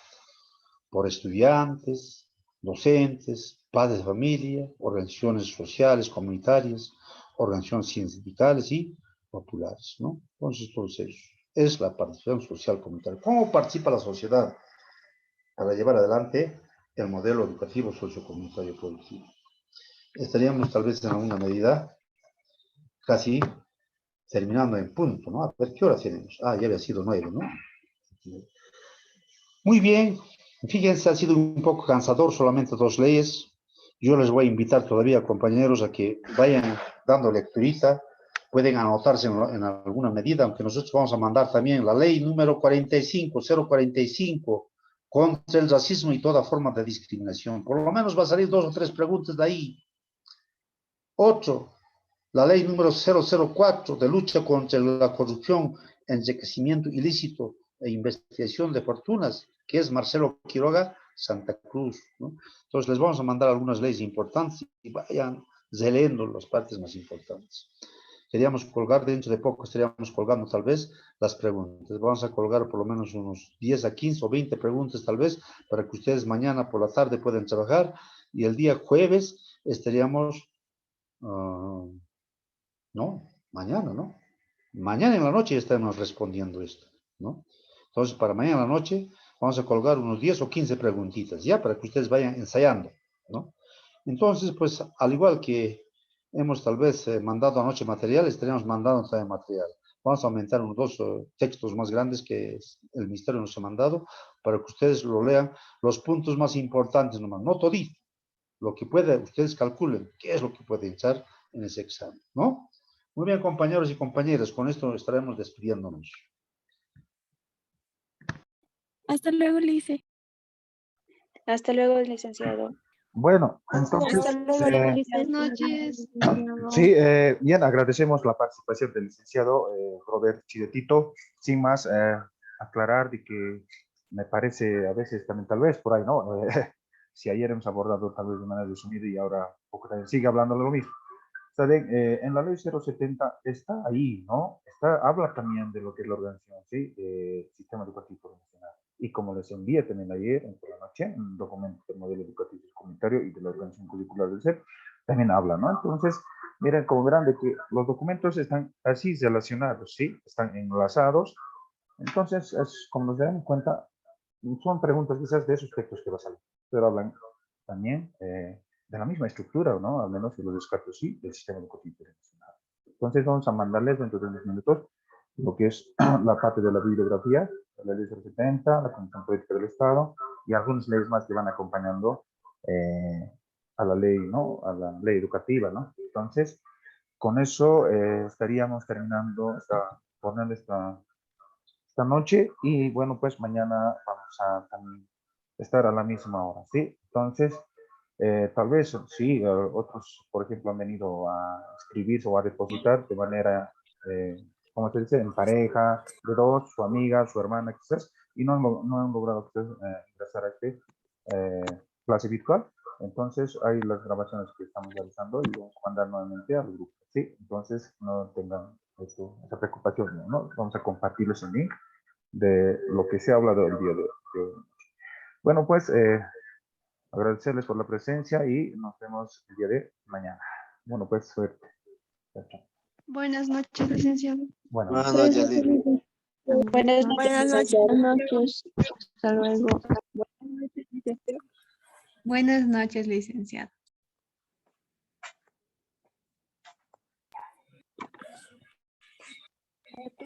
por estudiantes, docentes, padres de familia, organizaciones sociales, comunitarias, organizaciones sindicales y populares, ¿no? Entonces, todos ellos. Es la participación social comunitaria. ¿Cómo participa la sociedad para llevar adelante el modelo educativo sociocomunitario productivo? Estaríamos tal vez en alguna medida casi terminando en punto, ¿no? A ver, ¿qué hora tenemos? Ah, ya había sido 9, ¿no? Muy bien. Fíjense, ha sido un poco cansador, solamente 2 leyes. Yo les voy a invitar todavía, compañeros, a que vayan dando lecturita. Pueden anotarse en alguna medida, aunque nosotros vamos a mandar también la ley número 045, contra el racismo y toda forma de discriminación. Por lo menos va a salir 2 o 3 preguntas de ahí. 8, la ley número 004 de lucha contra la corrupción, enriquecimiento ilícito e investigación de fortunas, que es Marcelo Quiroga, Santa Cruz, ¿no? Entonces les vamos a mandar algunas leyes importantes y vayan leyendo las partes más importantes. Queríamos colgar, dentro de poco estaríamos colgando tal vez las preguntas. Vamos a colgar por lo menos unos 10 a 15 o 20 preguntas tal vez, para que ustedes mañana por la tarde puedan trabajar, y el día jueves estaríamos, no, mañana, ¿no? Mañana en la noche ya estaremos respondiendo esto, ¿no? Entonces, para mañana en la noche vamos a colgar unos 10 o 15 preguntitas, ya, para que ustedes vayan ensayando, ¿no? Entonces, pues, al igual que hemos tal vez mandado anoche material, estaremos mandando también material. Vamos a aumentar unos 2 textos más grandes que el Ministerio nos ha mandado, para que ustedes lo lean, los puntos más importantes nomás, no todito, lo que puede, ustedes calculen qué es lo que puede echar en ese examen, ¿no? Muy bien, compañeros y compañeras, con esto estaremos despidiéndonos. Hasta luego, Lice. Hasta luego, licenciado. Bueno, entonces, Buenas noches. sí, bien, agradecemos la participación del licenciado Robert Chidetito. Sin más, aclarar de que me parece a veces también tal vez por ahí, ¿no? Si ayer hemos abordado tal vez de manera resumida y ahora un poco también sigue hablando de lo mismo. Está bien, en la ley 070 está ahí, ¿no? Habla también de lo que es la organización, ¿sí? Sistema Educativo Nacional. Y como les envié también ayer, por la noche, un documento del modelo educativo comunitario y de la organización curricular del CEP, también habla, ¿no? Entonces, miren, como verán de que los documentos están así relacionados, ¿sí? Están enlazados. Entonces, como nos damos cuenta, son preguntas quizás de esos textos que va a salir, pero hablan también de la misma estructura, ¿no? Al menos de los descartos, sí, del sistema educativo internacional. Entonces, vamos a mandarles dentro de unos minutos lo que es la parte de la bibliografía, la ley 070, la Comisión Política del Estado y algunas leyes más que van acompañando a la ley, ¿no? A la ley educativa, ¿no? Entonces, con eso estaríamos terminando esta noche y bueno, pues mañana vamos a también estar a la misma hora, ¿sí? Entonces, tal vez sí, otros, por ejemplo, han venido a escribirse o a depositar de manera, como se dice, en pareja, de dos, su amiga, su hermana, quizás, y no han logrado quizás, ingresar a este clase virtual. Entonces, hay las grabaciones que estamos realizando y vamos a mandar nuevamente al grupo, ¿sí? Entonces, no tengan esa preocupación, ¿no? Vamos a compartirles el link de lo que se ha hablado el día de hoy. Bueno, pues agradecerles por la presencia y nos vemos el día de mañana. Bueno, pues suerte. Chao, chao. Buenas noches, licenciado. Bueno, Buenas noches, Lili. Buenas noches, Buenas noches. licenciado. Buenas noches. Hasta luego. Buenas noches, licenciado.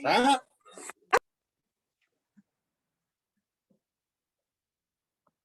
Ah.